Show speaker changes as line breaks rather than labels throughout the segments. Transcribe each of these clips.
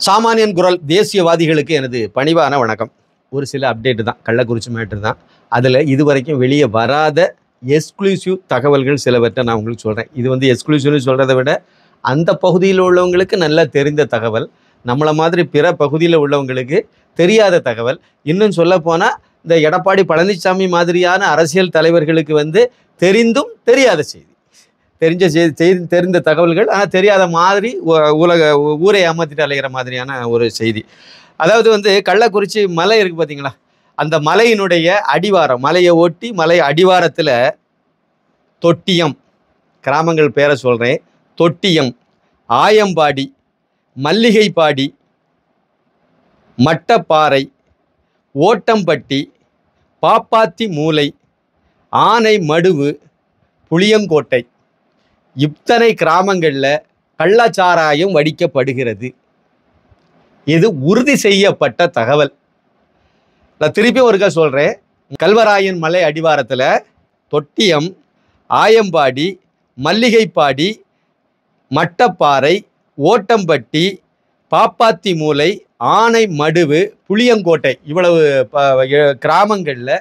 சாமானியன் குரல் தேசியவாதிகளுக்கு எனது பணிவான வணக்கம். ஒரு சில அப்டேட்டு தான், கள்ளக்குறிச்சி மேட்ரு தான். அதில் இதுவரைக்கும் வெளியே வராத எக்ஸ்க்ளூசிவ் தகவல்கள் சிலவற்றை நான் உங்களுக்கு சொல்கிறேன். இது எக்ஸ்க்ளூசிவ்னு சொல்கிறத விட அந்த பகுதியில் உள்ளவங்களுக்கு நல்லா தெரிந்த தகவல், நம்மளை மாதிரி பிற பகுதியில் உள்ளவங்களுக்கு தெரியாத தகவல். இன்னும் சொல்லப்போனால் இந்த எடப்பாடி பழனிசாமி மாதிரியான அரசியல் தலைவர்களுக்கு தெரிந்தும் தெரியாத செய்தி, தெரிந்த தகவல்கள் ஆனால் தெரியாத மாதிரி ஊரை ஏமாத்திட்டு அலைகிற மாதிரியான ஒரு செய்தி. அதாவது கள்ளக்குறிச்சி மலை இருக்குது பார்த்தீங்களா, அந்த மலையினுடைய அடிவாரம், மலையை ஒட்டி மலை அடிவாரத்தில் தொட்டியம், கிராமங்கள் பேரை சொல்கிறேன், தொட்டியம், ஆயம்பாடி, மல்லிகைப்பாடி, மட்டப்பாறை, ஓட்டம்பட்டி, பாப்பாத்தி மூலை, ஆனை மடுவு, புளியங்கோட்டை, இத்தனை கிராமங்களில் கள்ளச்சாராயம் வடிக்கப்படுகிறது. இது உறுதி செய்யப்பட்ட தகவல். நான் திருப்பி ஒருக்கா சொல்கிறேன். கல்வராயன் மலை அடிவாரத்தில் தொட்டியம், ஆயம்பாடி, மல்லிகைப்பாடி, மட்டப்பாறை, ஓட்டம்பட்டி, பாப்பாத்தி மூலை, ஆனை மடுவு, புளியங்கோட்டை, இவ்வளவு கிராமங்களில்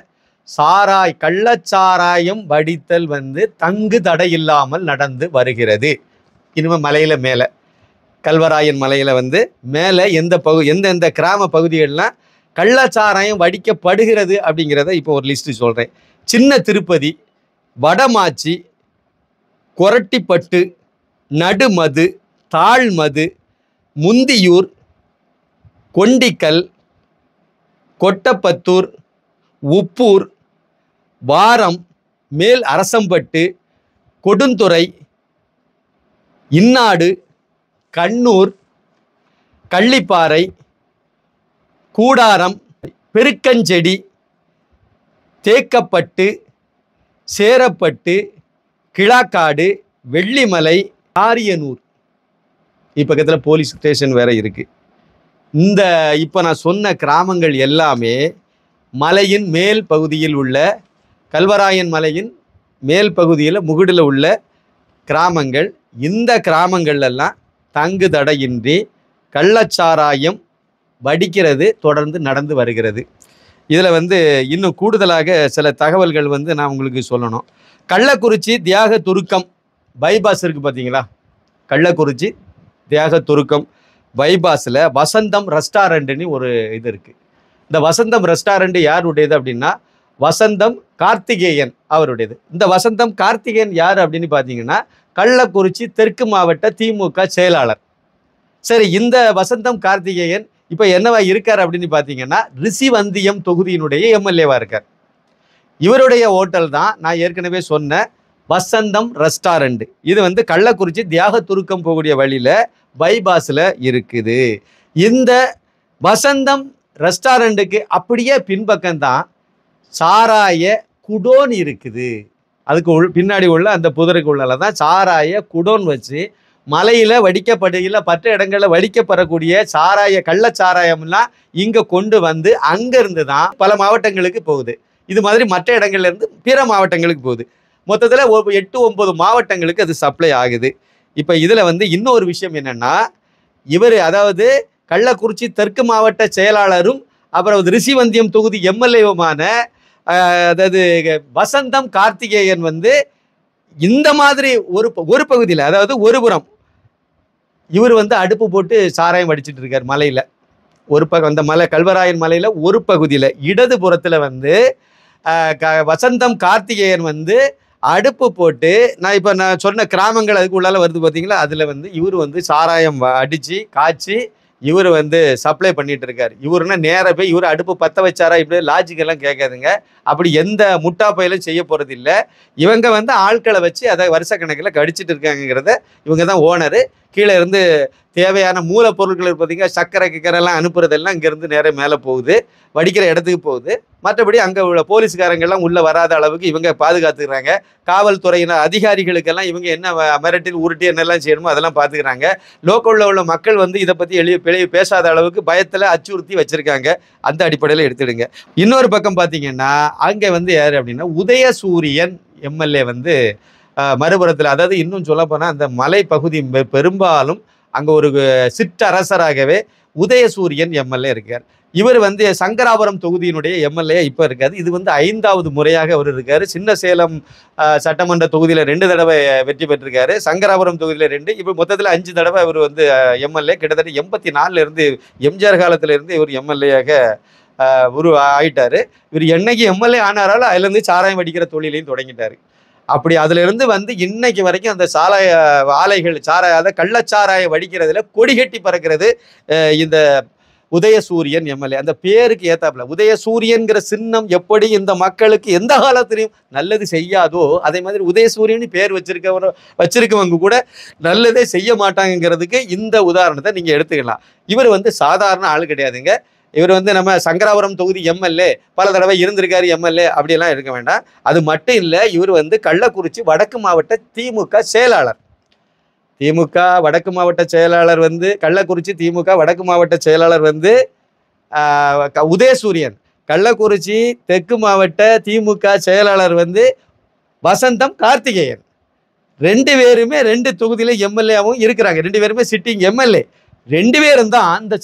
கள்ளச்சாராயம் வடித்தல் தங்கு தடை இல்லாமல் நடந்து வருகிறது. இனிமேல் மலையில் மேலே கல்வராயன் மலையில் மேலே எந்தெந்த கிராம பகுதிகள்லாம் கள்ளச்சாராயம் வடிக்கப்படுகிறது அப்படிங்கிறத இப்போ ஒரு லிஸ்ட்டு சொல்கிறேன். சின்ன திருப்பதி, வடமாச்சி, கொரட்டிப்பட்டு, நடுமது, தாழ்மது, முந்தியூர், கொண்டிக்கல், கொட்டப்பத்தூர், உப்பூர், வாரம், மேல் அரசம்பட்டு, கொடுந்துறை, இன்னாடு, கண்ணூர், கள்ளிப்பாறை, கூடாரம், பெருக்கஞ்செடி, தேக்கப்பட்டு, சேரப்பட்டு, கிழாக்காடு, வெள்ளிமலை, ஆரியனூர், இப்பக்கத்தில் போலீஸ் ஸ்டேஷன் வேற இருக்கு. இப்போ நான் சொன்ன கிராமங்கள் எல்லாமே மலையின் மேல் பகுதியில் உள்ள, கல்வராயன் மலையின் மேல் பகுதியில் முகுடில் உள்ள கிராமங்கள். இந்த கிராமங்கள்லாம் தங்கு தடையின்றி கள்ளச்சாராயம் வடிக்கிறது தொடர்ந்து நடந்து வருகிறது. இதில் இன்னும் கூடுதலாக சில தகவல்கள் நான் உங்களுக்கு சொல்லணும். கள்ளக்குறிச்சி தியாக துருக்கம் பைபாஸ் இருக்குது பார்த்தீங்களா, கள்ளக்குறிச்சி தியாக துருக்கம் பைபாஸில் வசந்தம் ரெஸ்டாரண்ட்னு ஒரு இது இருக்குது. இந்த வசந்தம் ரெஸ்டாரண்ட் யாருடையது அப்படின்னா வசந்தம் கார்த்திகேயன் அவருடையது. இந்த வசந்தம் கார்த்திகேயன் யார் அப்படின்னு பார்த்தீங்கன்னா கள்ளக்குறிச்சி தெற்கு மாவட்ட திமுக செயலாளர். சரி, இந்த வசந்தம் கார்த்திகேயன் இப்போ என்னவா இருக்கார் அப்படின்னு பார்த்தீங்கன்னா ரிஷிவந்தியம் தொகுதியினுடைய எம்எல்ஏவாக இருக்கார். இவருடைய ஹோட்டல் தான் நான் ஏற்கனவே சொன்ன வசந்தம் ரெஸ்டாரண்ட். இது கள்ளக்குறிச்சி தியாக துருக்கம் போகக்கூடிய வழியில் பைபாஸில் இருக்குது. இந்த வசந்தம் ரெஸ்டாரண்ட்டுக்கு அப்படியே பின்பக்கம்தான் சாராய குடோன் இருக்குது. அதுக்கு பின்னாடி உள்ள அந்த புதருக்கு உள்ளால தான் சாராய குடோன் வச்சு மலையில் வடிக்கப்படுகிற மற்ற இடங்களில் வடிக்கப்படக்கூடிய கள்ளச்சாராயம்லாம் இங்கே கொண்டு அங்கேருந்து தான் பல மாவட்டங்களுக்கு போகுது. இது மாதிரி மற்ற இடங்கள்லேருந்து பிற மாவட்டங்களுக்கு போகுது. மொத்தத்தில் 8-9 மாவட்டங்களுக்கு அது சப்ளை ஆகுது. இப்போ இதில் இன்னொரு விஷயம் என்னென்னா, அதாவது கள்ளக்குறிச்சி தெற்கு மாவட்ட செயலாளரும் அப்புறம் ரிஷிவந்தியம் தொகுதி எம்எல்ஏவுமான அதாவது வசந்தம் கார்த்திகேயன் இந்த மாதிரி ஒரு பகுதியில், அதாவது ஒரு புறம் இவர் அடுப்பு போட்டு சாராயம் வடிச்சிட்டு இருக்கார் மலையில். ஒரு அந்த மலை கல்வராயன் மலையில் ஒரு பகுதியில் இடது புறத்தில் வசந்தம் கார்த்திகேயன் அடுப்பு போட்டு, நான் சொன்ன கிராமங்கள் அதுக்கு உள்ளால வருது பார்த்தீங்களா, அதில் இவர் சாராயம் அடித்து காய்ச்சி இவர் சப்ளை பண்ணிட்டு இருக்காரு. இவருன்னா நேராக போய் இவர் அடுப்பு பற்ற வச்சாரா இப்படி லாஜிக்கெல்லாம் கேட்காதுங்க. அப்படி எந்த முட்டாப்பையிலும் செய்ய போகிறது இல்லை. இவங்க ஆட்களை வச்சு அதை வருஷக்கணக்கில் கடிச்சிட்டு இருக்காங்கிறத, இவங்க தான் ஓனரு. கீழே இருந்து தேவையான மூலப்பொருட்கள் பார்த்தீங்கன்னா சர்க்கரை கிக்கரெல்லாம் அனுப்புறதெல்லாம் இங்கேருந்து நேராக மேலே போகுது, வடிக்கிற இடத்துக்கு போகுது. மற்றபடி அங்கே உள்ள போலீஸ்காரங்கள்லாம் உள்ளே வராத அளவுக்கு இவங்க பாதுகாத்துக்கிறாங்க. காவல்துறையினர் அதிகாரிகளுக்கெல்லாம் இவங்க என்ன மிரட்டில் உருட்டி என்னெல்லாம் செய்யணுமோ அதெல்லாம் பார்த்துக்கிறாங்க. லோக்கலில் உள்ள மக்கள் இதை பற்றி பேசாத அளவுக்கு பயத்தில் அச்சுறுத்தி வச்சுருக்காங்க. அந்த அடிப்படையில் எடுத்துடுங்க. இன்னொரு பக்கம் பார்த்தீங்கன்னா அங்கே யார் அப்படின்னா உதயசூரியன் எம்எல்ஏ மறுபுறத்தில், அதாவது இன்னும் சொல்லப்போனால் அந்த மலை பகுதி பெரும்பாலும் அங்கே ஒரு சிற்றரசராகவே உதயசூரியன் எம்எல்ஏ இருக்கார். இவர் வந்து சங்கராபுரம் தொகுதியினுடைய எம்எல்ஏ இப்போ இருக்காரு. இது வந்து 5வது முறையாக அவர் இருக்காரு. சின்ன சேலம் சட்டமன்ற தொகுதியில் 2 தடவை வெற்றி பெற்றிருக்காரு. சங்கராபுரம் தொகுதியில் 2, இப்போ மொத்தத்தில் 5 தடவை இவர் வந்து எம்எல்ஏ. கிட்டத்தட்ட 84 இருந்து எம்ஜிஆர் காலத்திலிருந்து இவர் எம்எல்ஏயாக ஆயிட்டாரு. இவர் என்னைக்கு எம்எல்ஏ ஆனாராலும் அதுலேருந்து சாராயம் வடிக்கிற தொழிலையும் தொடங்கிட்டாரு. அப்படி அதுல இருந்து வந்து இன்னைக்கு வரைக்கும் அந்த சாராய ஆலைகள் அதை கள்ளச்சாராய வடிக்கிறதுல கொடி கட்டி பறக்கிறது இந்த உதயசூரியன் எம்எல்ஏ. அந்த பேருக்கு ஏத்தாப்புல உதயசூரியன்கிற சின்னம் எப்படி இந்த மக்களுக்கு எந்த காலத்திலையும் நல்லது செய்யாதோ அதே மாதிரி உதயசூரியன் பேர் வச்சிருக்கவங்க கூட நல்லதே செய்ய மாட்டாங்கிறதுக்கு இந்த உதாரணத்தை நீங்க எடுத்துக்கலாம். இவர் வந்து சாதாரண ஆளு கிடையாதுங்க. இவர் வந்து நம்ம சங்கராபுரம் தொகுதி எம்எல்ஏ, பல தடவை இருந்திருக்காரு எம்எல்ஏ, அப்படியெல்லாம் இருக்க வேண்டாம். அது மட்டும் இல்லை, இவர் வந்து கள்ளக்குறிச்சி வடக்கு மாவட்ட திமுக செயலாளர். திமுக வடக்கு மாவட்ட செயலாளர் வந்து கள்ளக்குறிச்சி திமுக வடக்கு மாவட்ட செயலாளர் வந்து உதயசூரியன். கள்ளக்குறிச்சி தெற்கு மாவட்ட திமுக செயலாளர் வந்து வசந்தம் கார்த்திகேயன். 2 பேருமே 2 தொகுதியில எம்எல்ஏவும் இருக்கிறாங்க. 2 பேருமே சிட்டிங் எம்எல்ஏ. 2 பேரும் தான் அந்த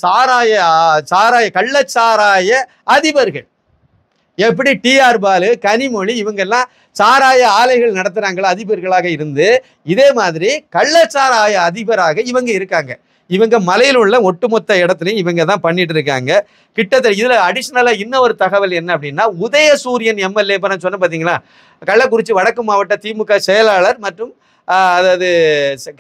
கள்ளச்சாராய அதிபர்கள். எப்படி டிஆர் பாலு, கனிமொழி இவங்கெல்லாம் சாராய ஆலைகள் நடத்துறாங்களோ அதிபர்களாக இருந்து, இதே மாதிரி கள்ளச்சாராய அதிபராக இவங்க இருக்காங்க. இவங்க மலையில் உள்ள ஒட்டுமொத்த இடத்துலையும் இவங்க தான் பண்ணிட்டு இருக்காங்க. கிட்டத்தட்ட இதுல அடிஷ்னலா இன்னொரு தகவல் என்ன அப்படின்னா, உதயசூரியன் எம்எல்ஏ சொன்ன பார்த்தீங்களா, கள்ளக்குறிச்சி வடக்கு மாவட்ட திமுக செயலாளர் மற்றும் அதாவது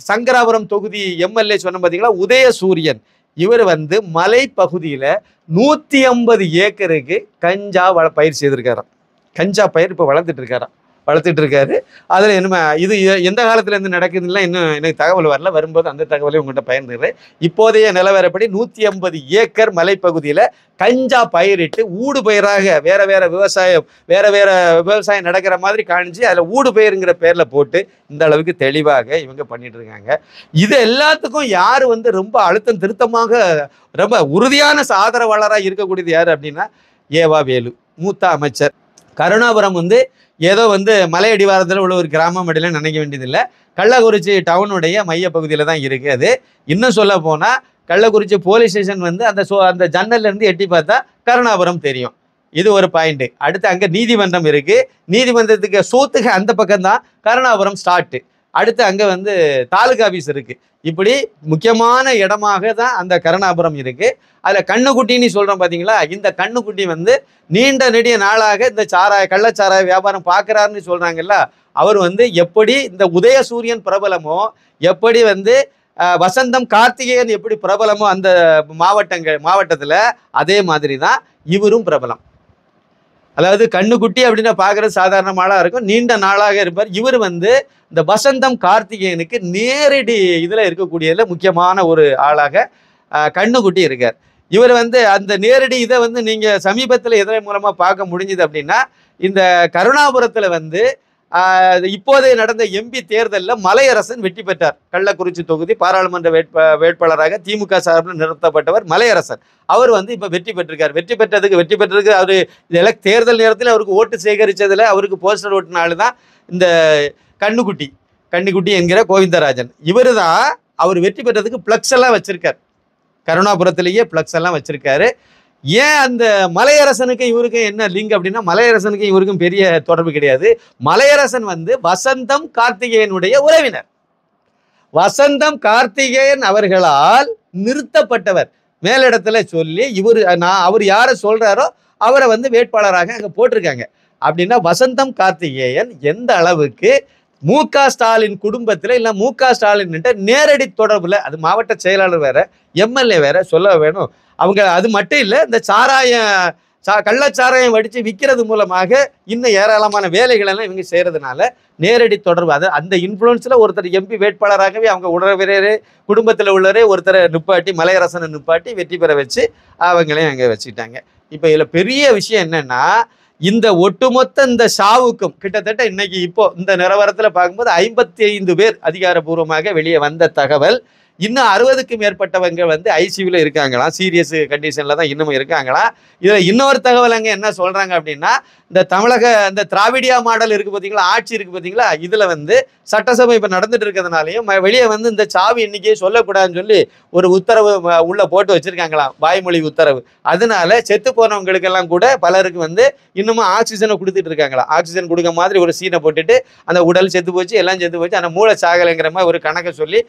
சங்கராபுரம் தொகுதி எம்எல்ஏ சொன்ன பார்த்தீங்களா உதயசூரியன். இவர் வந்து மலை பகுதியில் 150 ஏக்கருக்கு கஞ்சா பயிர் செய்திருக்காராம். கஞ்சா பயிர் இப்போ வளர்த்துட்டு இருக்காரு. அதில் என்ன இது எந்த காலத்துலேருந்து நடக்குதுன்னா இன்னும் எனக்கு தகவல் வரல. வரும்போது அந்த தகவலை உங்கள்கிட்ட பகிர்ந்துடுறேன். இப்போதைய நிலவரப்படி 150 ஏக்கர் மலைப்பகுதியில் கஞ்சா பயிரிட்டு ஊடு பயிராக வேற விவசாயம் நடக்கிற மாதிரி காணிச்சு அதில் ஊடு பயிருங்கிற பேரில் போட்டு இந்த அளவுக்கு தெளிவாக இவங்க பண்ணிட்டு இருக்காங்க. இது எல்லாத்துக்கும் யார் வந்து ரொம்ப அழுத்தம் திருத்தமாக ரொம்ப உறுதியான ஆதரவாளராக இருக்கக்கூடியது யார் அப்படின்னா ஏவா வேலு, மூத்த அமைச்சர். கருணாபுரம் வந்து ஏதோ வந்து மலையடிவாரத்தில் உள்ள ஒரு கிராமம் அப்படிலாம் நினைக்க வேண்டியதில்லை. கள்ளக்குறிச்சி டவுனுடைய மைய பகுதியில் தான் இருக்குது. அது இன்னும் சொல்ல போனால் கள்ளக்குறிச்சி போலீஸ் ஸ்டேஷன் வந்து அந்த ஜன்னல்லேருந்து எட்டி பார்த்தா கருணாபுரம் தெரியும். இது ஒரு பாயிண்ட்டு. அடுத்து அங்கே நீதிமன்றம் இருக்குது. நீதிமன்றத்துக்கு சூத்துக்கு அந்த பக்கம்தான் கருணாபுரம் ஸ்டார்ட்டு. அடுத்து அங்கே வந்து தாலுகா ஆஃபீஸ் இருக்குது. இப்படி முக்கியமான இடமாக தான் அந்த கருணாபுரம் இருக்குது. அதில் கண்ணுக்குட்டின்னு சொல்கிறோம் பார்த்தீங்களா, இந்த கண்ணுக்குட்டி வந்து நீண்ட நெடிய நாளாக இந்த கள்ளச்சாராய வியாபாரம் பார்க்குறாருன்னு சொல்கிறாங்கல்ல. அவர் வந்து எப்படி இந்த உதயசூரியன் பிரபலமோ, எப்படி வந்து வசந்தம் கார்த்திகேயன் எப்படி பிரபலமோ அந்த மாவட்டத்தில், அதே மாதிரி தான் இவரும் பிரபலம். அதாவது கண்ணுக்குட்டி அப்படின்னா பார்க்குறது சாதாரணமாக இருக்கும், நீண்ட நாளாக இருப்பார். இவர் வந்து இந்த வசந்தம் கார்த்திகேயனுக்கு நேரடி இதில் இருக்கக்கூடியதில் முக்கியமான ஒரு ஆளாக கண்ணுக்குட்டி இருக்கார். இவர் வந்து அந்த நேரடி இதை வந்து நீங்கள் சமீபத்தில் எதன் மூலமாக பார்க்க முடிஞ்சுது அப்படின்னா, இந்த கருணாபுரத்தில் வந்து இப்போதைய நடந்த எம்பி தேர்தலில் மலையரசன் வெற்றி பெற்றார். கள்ளக்குறிச்சி தொகுதி பாராளுமன்ற வேட்பாளராக திமுக சார்பில் நிறுத்தப்பட்டவர் மலையரசன். அவர் வந்து இப்போ வெற்றி பெற்றதுக்கு அவர் தேர்தல் நேரத்தில் அவருக்கு ஓட்டு சேகரித்ததில் அவருக்கு போஸ்டர் ஓட்டின ஆள் தான் இந்த கண்ணுக்குட்டி என்கிற கோவிந்தராஜன். இவர் தான் அவர் வெற்றி பெற்றதுக்கு பிளக்ஸ் எல்லாம் வச்சிருக்கார். கருணாபுரத்திலேயே பிளக்ஸ் எல்லாம் வச்சிருக்காரு. ஏன் அந்த மலையரசனுக்கு இவருக்கும் என்ன லிங்க் அப்படின்னா, மலையரசனுக்கும் இவருக்கும் பெரிய தொடர்பு கிடையாது. மலையரசன் வந்து வசந்தம் கார்த்திகேயனுடைய உறவினர். வசந்தம் கார்த்திகேயன் அவர்களால் நிறுத்தப்பட்டவர். மேலிடத்துல சொல்லி அவர் யாரை சொல்றாரோ அவரை வந்து வேட்பாளராக அங்கே போட்டிருக்காங்க. அப்படின்னா வசந்தம் கார்த்திகேயன் எந்த அளவுக்கு மு.க. ஸ்டாலின் குடும்பத்தில் இல்லை மு.க. ஸ்டாலின் நேரடி தொடர்புல, அது மாவட்ட செயலாளர் வேற எம்எல்ஏ வேற சொல்ல வேணும். அவங்க அது மட்டும் இல்லை, இந்த கள்ளச்சாராயம் வடித்து விற்கிறது மூலமாக இன்னும் ஏராளமான வேலைகளெல்லாம் இவங்க செய்கிறதுனால நேரடி தொடர்பு. அது அந்த இன்ஃப்ளூயன்ஸில் ஒருத்தர் எம்பி வேட்பாளராகவே அவங்க உறவினரே குடும்பத்தில் உள்ளவரே ஒருத்தரை மலையரசனை நிப்பாட்டி வெற்றி பெற வச்சு அவங்களையும் அங்கே வச்சுக்கிட்டாங்க. இப்போ இதில் பெரிய விஷயம் என்னென்னா, இந்த ஒட்டுமொத்த இந்த சாவுக்கும் கிட்டத்தட்ட இன்னைக்கு இப்போ இந்த நிலவரத்தில் பார்க்கும்போது 55 பேர் அதிகாரப்பூர்வமாக வெளியே வந்த தகவல். இன்னும் 60க்கும் மேற்பட்டவங்க வந்து ஐசியூவில் இருக்காங்களாம், சீரியஸ் கண்டிஷனில் தான் இன்னமும் இருக்காங்களாம். இதில் இன்னொரு தகவல் அங்கே என்ன சொல்கிறாங்க அப்படின்னா, இந்த தமிழக இந்த திராவிடியா மாடல் இருக்குது பார்த்தீங்களா, ஆட்சி இருக்குது பார்த்தீங்களா, இதில் வந்து சட்டசபை இப்போ நடந்துட்டு இருக்கிறதுனாலையும் வெளியே வந்து இந்த சாவி எண்ணிக்கையை சொல்லக்கூடாதுன்னு சொல்லி ஒரு உத்தரவு உள்ளே போட்டு வச்சுருக்காங்களாம், வாய்மொழி உத்தரவு. அதனால செத்து போனவங்களுக்கெல்லாம் கூட பலருக்கு வந்து இன்னமும் ஆக்சிஜனை கொடுத்துட்டு இருக்காங்களா, ஆக்சிஜன் கொடுக்க மாதிரி ஒரு சீனை போட்டுட்டு அந்த உடல் செத்து போச்சு, எல்லாம் செத்து போச்சு, அந்த மூளை சாகலைங்கிற மாதிரி ஒரு கணக்கை சொல்லி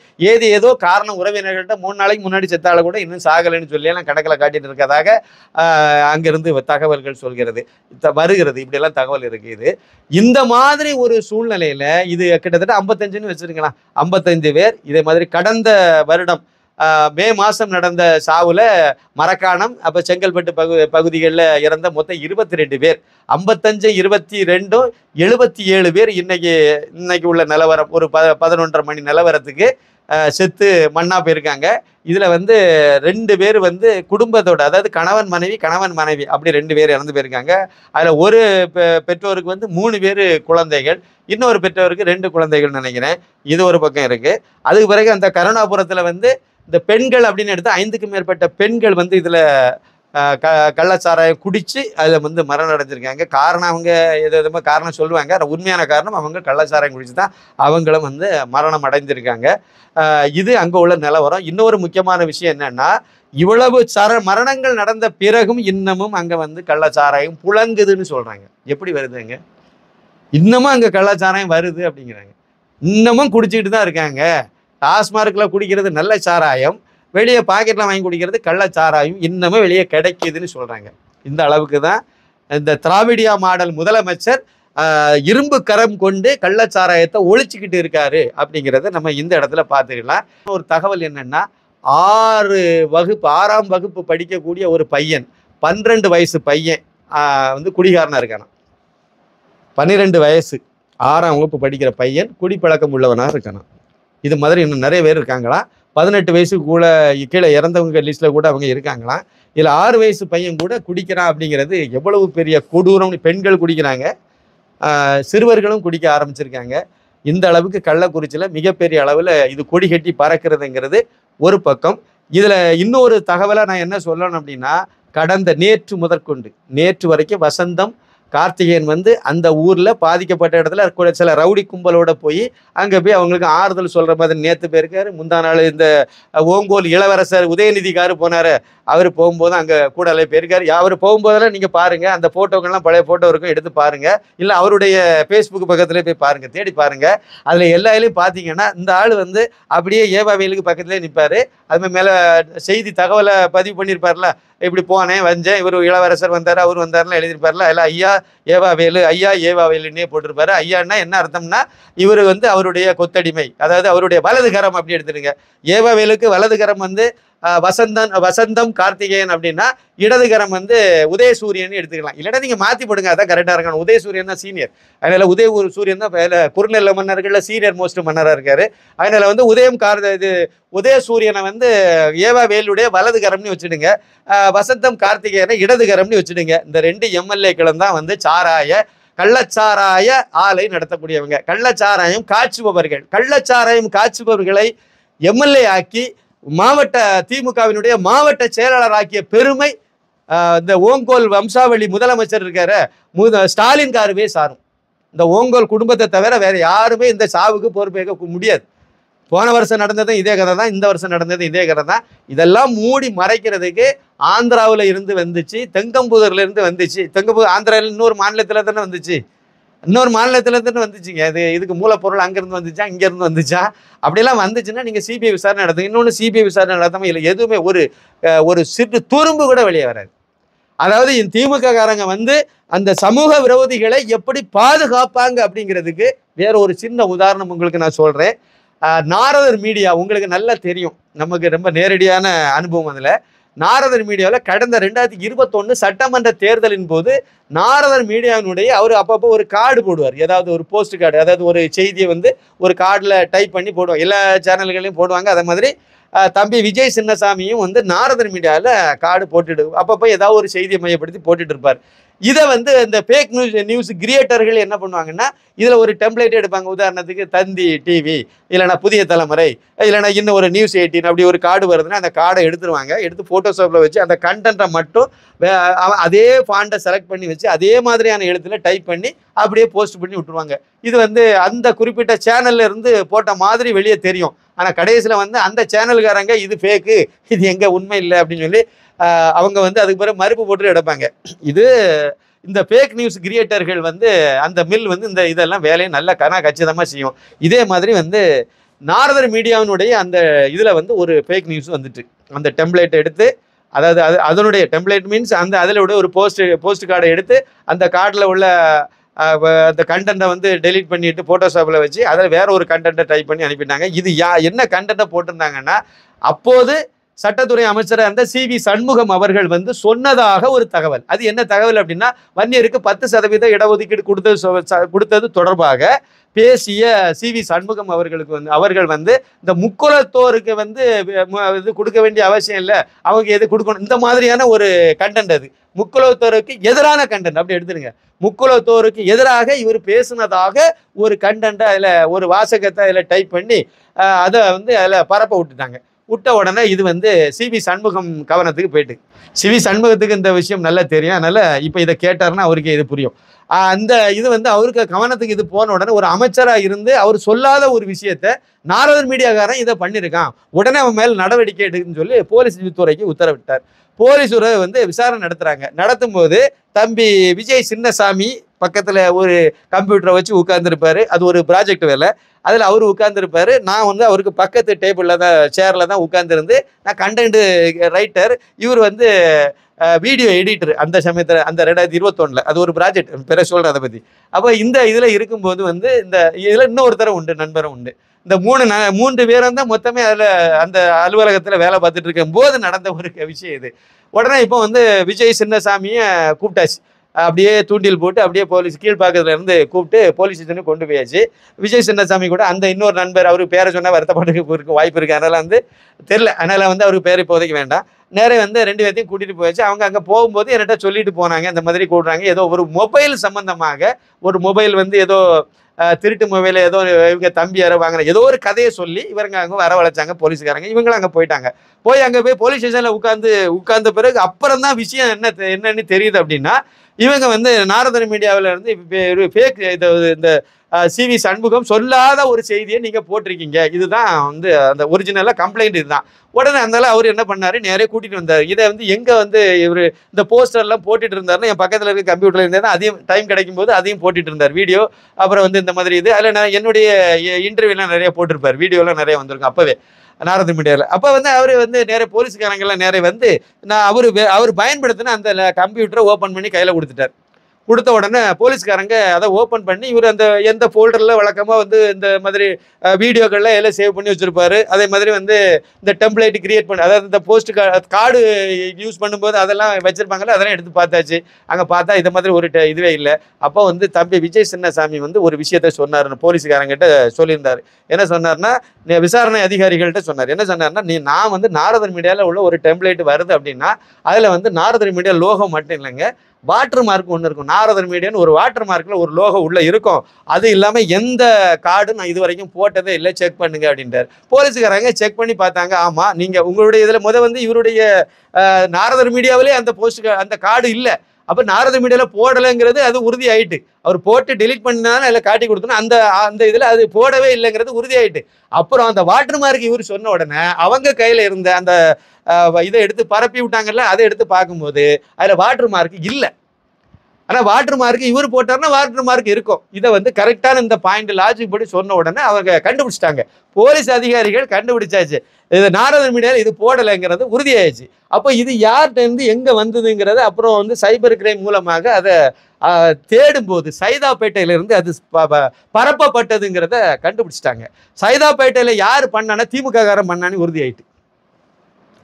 ஏதோ காரணம் உறவினர்கள்ட்ட 3 நாளைக்கு முன்னாடி செத்தால கூட இன்னும் சாகலைன்னு சொல்லி எல்லாம் கணக்கில் காட்டிட்டு இருக்கதாக அங்கிருந்து தகவல்கள் சொல்கிறது வருகிறது. இப்படியெல்லாம் தகவல் இருக்குது. இந்த மாதிரி ஒரு சூழ்நிலையில இது கிட்டத்தட்ட 55ன்னு வச்சிருக்கலாம், 55 பேர் இதே மாதிரி கடந்த வருடம் மே மாதம் நடந்த சாவுல மரக்காணம் அப்போ செங்கல்பட்டு பகுதிகளில் இறந்த மொத்தம் 22 பேர், 55 22 77 பேர் இன்னைக்கு உள்ள நிலவரம் ஒரு 11:30 மணி நிலவரத்துக்கு செத்து மண்ணா போயிருக்காங்க. இதில் வந்து 2 பேர் வந்து குடும்பத்தோட, அதாவது கணவன் மனைவி அப்படி 2 பேர் இறந்து போயிருக்காங்க. அதில் ஒரு பெற்றோருக்கு வந்து 3 பேர் குழந்தைகள், இன்னொரு பெற்றோருக்கு 2 குழந்தைகள் நினைக்கிறேன். இது ஒரு பக்கம் இருக்குது. அதுக்கு பிறகு அந்த கருணாபுரத்தில் வந்து இந்த பெண்கள் அப்படின்னு எடுத்து 5க்கும் மேற்பட்ட பெண்கள் வந்து இதில் கள்ளச்சாராயம் குடித்து அதில் வந்து மரணம் அடைஞ்சிருக்காங்க. காரணம் அவங்க எதுவுமே காரணம் சொல்லுவாங்க, உண்மையான காரணம் அவங்க கள்ளச்சாராயம் குடிச்சு தான் அவங்களும் வந்து மரணம் அடைஞ்சிருக்காங்க. இது அங்கே உள்ள நிலவரம். இன்னொரு முக்கியமான விஷயம் என்னன்னா, இவ்வளவு மரணங்கள் நடந்த பிறகும் இன்னமும் அங்கே வந்து கள்ளச்சாராயம் புழங்குதுன்னு சொல்கிறாங்க. எப்படி வருதுங்க? இன்னமும் அங்கே கள்ளச்சாராயம் வருது அப்படிங்கிறாங்க. இன்னமும் குடிச்சிக்கிட்டு தான் இருக்காங்க. டாஸ்மார்க்கில் குடிக்கிறது நல்ல சாராயம், வெளியே பாக்கெட்டில் வாங்கி குடிக்கிறது கள்ளச்சாராயம் இன்னமும் வெளியே கிடைக்குதுன்னு சொல்கிறாங்க. இந்த அளவுக்கு தான் இந்த திராவிடியா மாடல் முதலமைச்சர் இரும்பு கரம் கொண்டு கள்ளச்சாராயத்தை ஒழிச்சுக்கிட்டு இருக்காரு அப்படிங்கிறத நம்ம இந்த இடத்துல பார்த்துக்கலாம். ஒரு தகவல் என்னன்னா, 6ஆம் வகுப்பு படிக்கக்கூடிய ஒரு பையன், 12 வயசு பையன் வந்து குடிகாரனா இருக்கானா. 12 வயசு 6ஆம் வகுப்பு படிக்கிற பையன் குடிப்பழக்கம் உள்ளவனாக இருக்கானா. இது மாதிரி இன்னும் நிறைய பேர் இருக்காங்களா. 18 வயசுக்கு கூட கீழே இறந்தவங்க லிஸ்ட்டில் கூட அவங்க இருக்காங்களாம். இதில் 6 வயசு பையன் கூட குடிக்கிறான் அப்படிங்கிறது எவ்வளவு பெரிய கொடூரம். பெண்கள் குடிக்கிறாங்க, சிறுவர்களும் குடிக்க ஆரம்பிச்சிருக்காங்க. இந்த அளவுக்கு கள்ளக்குறிச்சியில் மிகப்பெரிய அளவில் இது கொடி கட்டி பறக்கிறதுங்கிறது ஒரு பக்கம். இதில் இன்னொரு தகவலை நான் என்ன சொல்லணும் அப்படின்னா, நேற்று முதற்கொண்டு நேற்று வரைக்கும் வசந்தம் கார்த்திகேயன் வந்து அந்த ஊரில் பாதிக்கப்பட்ட இடத்துல சில ரவுடி கும்பலோட போய் அங்கே போய் அவங்களுக்கு ஆறுதல் சொல்கிற மாதிரி நேற்று போயிருக்காரு. முந்தா நாள் இந்த ஓங்கோல் இளவரசர் உதயநிதிக்காரு போனார், அவர் போகும்போது அங்கே கூடலே போயிருக்காரு. அவர் போகும்போதெல்லாம் நீங்கள் பாருங்கள், அந்த ஃபோட்டோக்கள்லாம் பழைய ஃபோட்டோ இருக்கும், எடுத்து பாருங்கள். இல்லை அவருடைய ஃபேஸ்புக் பக்கத்துலேயே போய் பாருங்கள், தேடி பாருங்கள். அதில் எல்லா இதுலையும் பார்த்தீங்கன்னா இந்த ஆள் வந்து அப்படியே ஏவாவேலுக்கு பக்கத்துலேயே நிற்பார். அதுமாதிரி மேலே செய்தி தகவலை பதிவு பண்ணியிருப்பார்ல, இப்படி போனேன் வந்தேன், இவர் இளவரசர் வந்தார் அவர் வந்தார்லாம் எழுதியிருப்பார்ல, எல்லாம் ஐயா ஏவாவேலுன்னே போட்டிருப்பாரு. ஐயான்னா என்ன அர்த்தம்னா, இவர் வந்து அவருடைய கொத்தடிமை, அதாவது அவருடைய வலதுகரம் அப்படி எடுத்துடுங்க. ஏவாவேலுக்கு வலதுகரம் வந்து வசந்தம் கார்த்திகேயன் அப்படின்னா, இடதுகரம் வந்து உதயசூரியன் எடுத்துக்கலாம். இல்லைன்னா நீங்கள் மாற்றி போடுங்க, அதான் கரெக்டாக இருக்கணும். உதயசூரியன் தான் சீனியர், அதனால் சூரியன் தான் குறுநில மன்னர்களில் சீனியர் மோஸ்ட் மன்னராக இருக்காரு. அதனால் வந்து உதயசூரியனை வந்து ஏவாவேலுடைய வலதுகரம்னு வச்சுடுங்க, வசந்தம் கார்த்திகேயனை இடதுகரம்னு வச்சுடுங்க. இந்த 2 எம்எல்ஏக்களும் தான் வந்து கள்ளச்சாராய ஆலை நடத்தக்கூடியவங்க, கள்ளச்சாராயம் காய்ச்சுபவர்களை எம்எல்ஏ ஆக்கி மாவட்ட திமுகவினுடைய மாவட்ட செயலாளர் ஆக்கிய பெருமை இந்த ஓங்கோல் வம்சாவளி முதலமைச்சர் இருக்கார ஸ்டாலின் காருவே சாரும். இந்த ஓங்கோல் குடும்பத்தை தவிர வேற யாருமே இந்த சாவுக்கு பொறுப்பேற்க முடியாது. போன வருஷம் நடந்ததும் இதே கதை தான், இந்த வருஷம் நடந்ததும் இதே கதை தான். இதெல்லாம் மூடி மறைக்கிறதுக்கு ஆந்திராவில் இருந்து வந்துச்சு, தெங்கம்புதூர்ல இருந்து வந்துச்சு. ஆந்திராவில் இன்னொரு மாநிலத்தில் தானே வந்துச்சு, வந்துச்சுங்க. இதுக்கு மூலப்பொருள் அங்கேருந்து வந்துச்சா இங்கேருந்து வந்துச்சா, அப்படியெல்லாம் வந்துச்சுன்னா நீங்கள் சிபிஐ விசாரணை நடத்துங்க. இன்னொன்று சிபிஐ விசாரணை நடத்தாமல் இல்லை எதுவுமே ஒரு சிறு துரும்பு கூட வெளியே வராது. அதாவது திமுக காரங்க வந்து அந்த சமூக விரோதிகளை எப்படி பாதுகாப்பாங்க அப்படிங்கிறதுக்கு வேற ஒரு சின்ன உதாரணம் உங்களுக்கு நான் சொல்கிறேன். நாரதர் மீடியா உங்களுக்கு நல்லா தெரியும், நமக்கு ரொம்ப நேரடியான அனுபவம். அதில் நாரதர் மீடியாவில் கடந்த 2021 சட்டமன்ற தேர்தலின் போது நாரதர் மீடியாவினுடைய அவர் அப்பப்போ ஒரு கார்டு போடுவார், ஏதாவது ஒரு போஸ்ட் கார்டு, அதாவது ஒரு செய்தியை வந்து ஒரு கார்டில் டைப் பண்ணி போடுவாங்க, எல்லா சேனல்களையும் போடுவாங்க. அதே மாதிரி தம்பி விஜய் சின்னசாமியும் வந்து நாரதர் மீடியாவில் கார்டு போட்டுட்டு அப்பப்போ ஏதாவது ஒரு செய்தியை மையப்படுத்தி போட்டுட்டு இருப்பார். இதை வந்து இந்த ஃபேக் நியூஸ் கிரியேட்டர்கள் என்ன பண்ணுவாங்கன்னா இதில் ஒரு டெம்ப்ளேட் எடுப்பாங்க. உதாரணத்துக்கு தந்தி டிவி, இல்லைனா புதிய தலைமுறை, இல்லைனா இன்னும் ஒரு நியூஸ் 18 அப்படி ஒரு கார்டு வருதுன்னா அந்த கார்டை எடுத்துருவாங்க. எடுத்து ஃபோட்டோஷாப்பில் வச்சு அந்த கண்டென்ட்டை மட்டும் அதே ஃபாண்ட்டை செலக்ட் பண்ணி வச்சு அதே மாதிரியான எழுத்துல டைப் பண்ணி அப்படியே போஸ்ட் பண்ணி விட்டுருவாங்க. இது வந்து அந்த குறிப்பிட்ட சேனல்ல இருந்து போட்ட மாதிரி வெளியே தெரியும். ஆனால் கடைசியில் வந்து அந்த சேனல்காரங்க இது ஃபேக்கு, இது எங்கே உண்மை இல்லை அப்படின்னு சொல்லி அவங்க வந்து அதுக்கு பிறகு மறுப்பு போட்டு எடுப்பாங்க. இது இந்த ஃபேக் நியூஸ் கிரியேட்டர்கள் வந்து அந்த மில் வந்து இந்த இதெல்லாம் வேலையை நல்லா கச்சிதமாக செய்யும். இதே மாதிரி வந்து நாரதர் மீடியாவினுடைய அந்த இதில் வந்து ஒரு ஃபேக் நியூஸ் வந்துட்டு அந்த டெம்ப்ளேட்டை எடுத்து, அதாவது அதனுடைய டெம்ப்ளேட் மீன்ஸ் அந்த அதில் உள்ள ஒரு போஸ்ட் கார்டை எடுத்து அந்த கார்டில் உள்ள அந்த கண்டென்ட்டை வந்து டெலீட் பண்ணிட்டு ஃபோட்டோஷாப்பில் வச்சு அதில் வேற ஒரு கண்டென்ட்டை டைப் பண்ணி அனுப்பிட்டாங்க. இது என்ன கண்டென்ட்டை போட்டிருந்தாங்கன்னா, அப்போது சட்டத்துறை அமைச்சராக இருந்த CV சண்முகம் அவர்கள் வந்து சொன்னதாக ஒரு தகவல். அது என்ன தகவல் அப்படின்னா, வன்னியருக்கு 10% இடஒதுக்கீடு கொடுத்தது தொடர்பாக பேசிய CV சண்முகம் அவர்கள் வந்து இந்த முக்குலத்தோருக்கு வந்து இது கொடுக்க வேண்டிய அவசியம் இல்லை, அவங்க எது கொடுக்கணும், இந்த மாதிரியான ஒரு கண்டென்ட். அது முக்குலத்தோருக்கு எதிரான கண்டென்ட் அப்படி எடுத்துருங்க. முக்குலத்தோருக்கு எதிராக இவர் பேசுனதாக ஒரு கண்டென்ட்டை அதில் ஒரு வாசகத்தை அதில் டைப் பண்ணி அதை வந்து அதில் பரப்ப விட்டுட்டாங்க. விட்ட உடனே இது வந்து CV சண்முகம் கவனத்துக்கு போயிட்டு, CV சண்முகத்துக்கு இந்த விஷயம் நல்லா தெரியும். அதனால இப்போ இதை கேட்டாருன்னா அவருக்கு இது புரியும். அந்த இது வந்து அவருக்கு கவனத்துக்கு இது போன உடனே ஒரு அமைச்சராக இருந்து அவர் சொல்லாத ஒரு விஷயத்த நாரதர் மீடியாக்காரன் இதை பண்ணியிருக்கான், உடனே அவன் மேல் நடவடிக்கை எடுக்குன்னு சொல்லி போலீஸ் துறைக்கு உத்தரவிட்டார். போலீஸ் வந்து விசாரணை நடத்தும் போது தம்பி விஜய் சின்னசாமி பக்கத்தில் ஒரு கம்ப்யூட்டரை வச்சு உட்கார்ந்துருப்பாரு. அது ஒரு ப்ராஜெக்ட் வேலை, அதில் அவர் உட்கார்ந்துருப்பாரு. நான் வந்து அவருக்கு பக்கத்து டேபிளில் தான் சேரில் தான் உட்கார்ந்துருந்து நான் கண்டென்ட் ரைட்டர், இவர் வந்து வீடியோ எடிட்டர். அந்த சமயத்தில் அந்த 2021 அது ஒரு ப்ராஜெக்ட் பிற சொல்கிறேன் அதை பற்றி. அப்போ இந்த இதில் இருக்கும்போது வந்து இந்த இதில் இன்னொருத்தரும் உண்டு, நண்பரும் உண்டு. இந்த 3 பேரும் தான் மொத்தமே அதில் அந்த அலுவலகத்தில் வேலை பார்த்துட்டு இருக்கும் போது நடந்த ஒரு விஷயம் இது. உடனே இப்போ வந்து விஜய் சின்னசாமியை கூப்பிட்டாச்சு, அப்படியே தூண்டில் போட்டு அப்படியே போலீஸ் கீழ்பாக்கத்துல இருந்து கூப்பிட்டு போலீஸ் ஸ்டேஷனுக்கு கொண்டு போயாச்சு. விஜய் சின்னசாமி கூட அந்த இன்னொரு நண்பர், அவருக்கு பேரை சொன்னால் வருத்தப்பட்டு வாய்ப்பு இருக்குது, அதனால் வந்து தெரில, அதனால் வந்து அவருக்கு பேர் இப்போதைக்கு வேண்டாம். நேரே வந்து 2 பேர்த்தையும் கூட்டிகிட்டு போயாச்சு. அவங்க அங்கே போகும்போது என்கிட்ட சொல்லிட்டு போனாங்க, இந்த மாதிரி கூடுறாங்க, ஏதோ ஒரு மொபைல் சம்பந்தமாக, ஒரு மொபைல் வந்து ஏதோ திருட்டு மொபைல் ஏதோ இவங்க தம்பி யாரோ வாங்கின ஏதோ ஒரு கதையை சொல்லி இவங்க அங்கே வரவழைச்சாங்க போலீஸ்காரங்க. இவங்களும் அங்கே போயிட்டாங்க. அங்கே போய் போலீஸ் ஸ்டேஷனில் உட்கார்ந்த பிறகு அப்புறம் தான் விஷயம் என்னன்னு தெரியுது அப்படின்னா, இவங்க வந்து நாரதர் மீடியாவில் இருந்து ஃபேக் இந்த CV சண்முகம் சொல்லாத ஒரு செய்தியை நீங்கள் போட்டிருக்கீங்க, இதுதான் வந்து அந்த ஒரிஜினலாக கம்ப்ளைண்ட் இதுதான். உடனே அதனால அவர் என்ன பண்ணாரு, நேரே கூட்டிகிட்டு வந்தார். இதை வந்து எங்கே வந்து இவர் இந்த போஸ்டர்லாம் போட்டுட்டு இருந்தாருன்னா என் பக்கத்தில் இருக்க கம்ப்யூட்டரில் இருந்தால் அதையும் டைம் கிடைக்கும் போது அதையும் போட்டுட்டு இருந்தார் வீடியோ. அப்புறம் வந்து இந்த மாதிரி இது அதில் நான் என்னுடைய இன்டர்வியூலாம் நிறைய போட்டிருப்பார், வீடியோலாம் நிறைய வந்திருக்கும் அப்போவே நாரதர் மீடியாவில். அப்போ வந்து அவர் வந்து நேரே போலீஸ்காரங்கெல்லாம் நேரே வந்து நான் அவர் பயன்படுத்தின அந்த கம்ப்யூட்டரை ஓப்பன் பண்ணி கையில் கொடுத்துட்டார். கொடுத்த உடனே போலீஸ்காரங்க அதை ஓப்பன் பண்ணி இவர் அந்த எந்த ஃபோல்டரில் வழக்கமாக வந்து இந்த மாதிரி வீடியோக்கள்லாம் எல்லாம் சேவ் பண்ணி வச்சுருப்பாரு. அதே மாதிரி வந்து இந்த டெம்ப்ளேட் கிரியேட் பண்ணி, அதாவது இந்த போஸ்ட் கார்டு யூஸ் பண்ணும்போது அதெல்லாம் வச்சுருப்பாங்கல்ல, அதெல்லாம் எடுத்து பார்த்தாச்சு. அங்கே பார்த்தா இது மாதிரி ஒரு இதுவே இல்லை. அப்போ வந்து தம்பி விஜய் சின்னசாமி வந்து ஒரு விஷயத்த சொன்னார், போலீஸ்காரங்கிட்ட சொல்லியிருந்தார். என்ன சொன்னார்னா, விசாரணை அதிகாரிகள்கிட்ட சொன்னார். என்ன சொன்னார்னா, நான் வந்து நாரதர் மீடியாவில் உள்ள ஒரு டெம்ப்ளேட் வருது அப்படின்னா அதில் வந்து நாரதர் மீடியா லோகோ மட்டும் இல்லைங்க, வாட்டர் மார்க் ஒன்று இருக்கும். நாரதர் மீடியான்னு ஒரு வாட்டர் மார்க்கில் ஒரு லோகோ உள்ளே இருக்கும். அது இல்லாமல் எந்த கார்டு நான் இது வரைக்கும் போட்டதே இல்லை, செக் பண்ணுங்க அப்படின்றார். போலீஸுக்காரங்க செக் பண்ணி பார்த்தாங்க. ஆமாம், நீங்கள் உங்களுடைய இதில் வந்து இவருடைய நாரதர் மீடியாவிலே அந்த கார்டு இல்லை, அப்போ நாரதர் மீடியாவில் போடலைங்கிறது அது உறுதி ஆயிட்டு. அவர் போட்டு டெலிட் பண்ணாலும் அதில் காட்டி கொடுத்தோன்னா அந்த இதில் அது போடவே இல்லைங்கிறது உறுதி ஆயிட்டு. அப்புறம் அந்த வாட்டர் மார்க் இவர் சொன்ன உடனே அவங்க கையில் இருந்த அந்த இதை எடுத்து பரப்பி விட்டாங்கல்ல, அதை எடுத்து பார்க்கும்போது அதில் வாட்டர் மார்க் இல்லை. ஆனால் வாட்டர் மார்க் இவர் போட்டார்னா வாட்டர் மார்க் இருக்கும். இதை வந்து கரெக்டான இந்த பாயிண்ட் லாஜிக் படி சொன்ன உடனே அவங்க கண்டுபிடிச்சிட்டாங்க, போலீஸ் அதிகாரிகள் கண்டுபிடிச்சாச்சு, இது நாரதர் மீடியாவில் இது போடலைங்கிறது உறுதியாயிடுச்சு. அப்போ இது யார்கிட்ட எங்கே வந்ததுங்கிறது அப்புறம் வந்து சைபர் கிரைம் மூலமாக அதை தேடும்போது சைதாப்பேட்டையிலிருந்து அது பரப்பப்பட்டதுங்கிறத கண்டுபிடிச்சிட்டாங்க. சைதாப்பேட்டையில் யார் பண்ணானா திமுக காரன் பண்ணான்னு உறுதியாயிட்டு.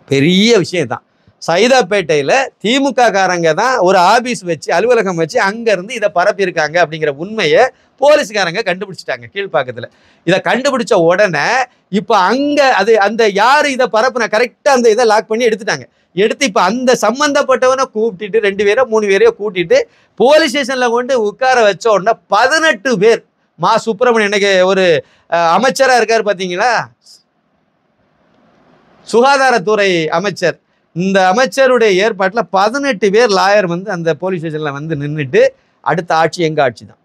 பெரிய விஷயம் தான். சைதாப்பேட்டையில் திமுக காரங்க தான் ஒரு ஆபீஸ் வச்சு அலுவலகம் வச்சு அங்கேருந்து இதை பரப்பியிருக்காங்க அப்படிங்கிற உண்மையை போலீஸ்காரங்க கண்டுபிடிச்சிட்டாங்க கீழ்ப்பாக்கத்தில். இதை கண்டுபிடிச்ச உடனே இப்போ அங்கே அந்த யார் இதை பரப்புனா கரெக்டாக அந்த இதை லாக் பண்ணி எடுத்துட்டாங்க. எடுத்து இப்போ அந்த சம்மந்தப்பட்டவனை கூப்பிட்டுட்டு 2 பேரோ 3 பேரையோ கூட்டிட்டு போலீஸ் ஸ்டேஷனில் கொண்டு உட்கார வச்ச உடனே 18 பேர். மா சுப்பிரமணியன் இன்னைக்கு ஒரு அமைச்சராக இருக்கார் பார்த்தீங்களா, சுகாதாரத்துறை அமைச்சர். இந்த அமைச்சருடைய ஏற்பாட்டில் 18 பேர் லாயர் அந்த போலீஸ் ஸ்டேஷனில் நின்றுட்டு அடுத்த ஆட்சி எங்கள் ஆட்சி தான்.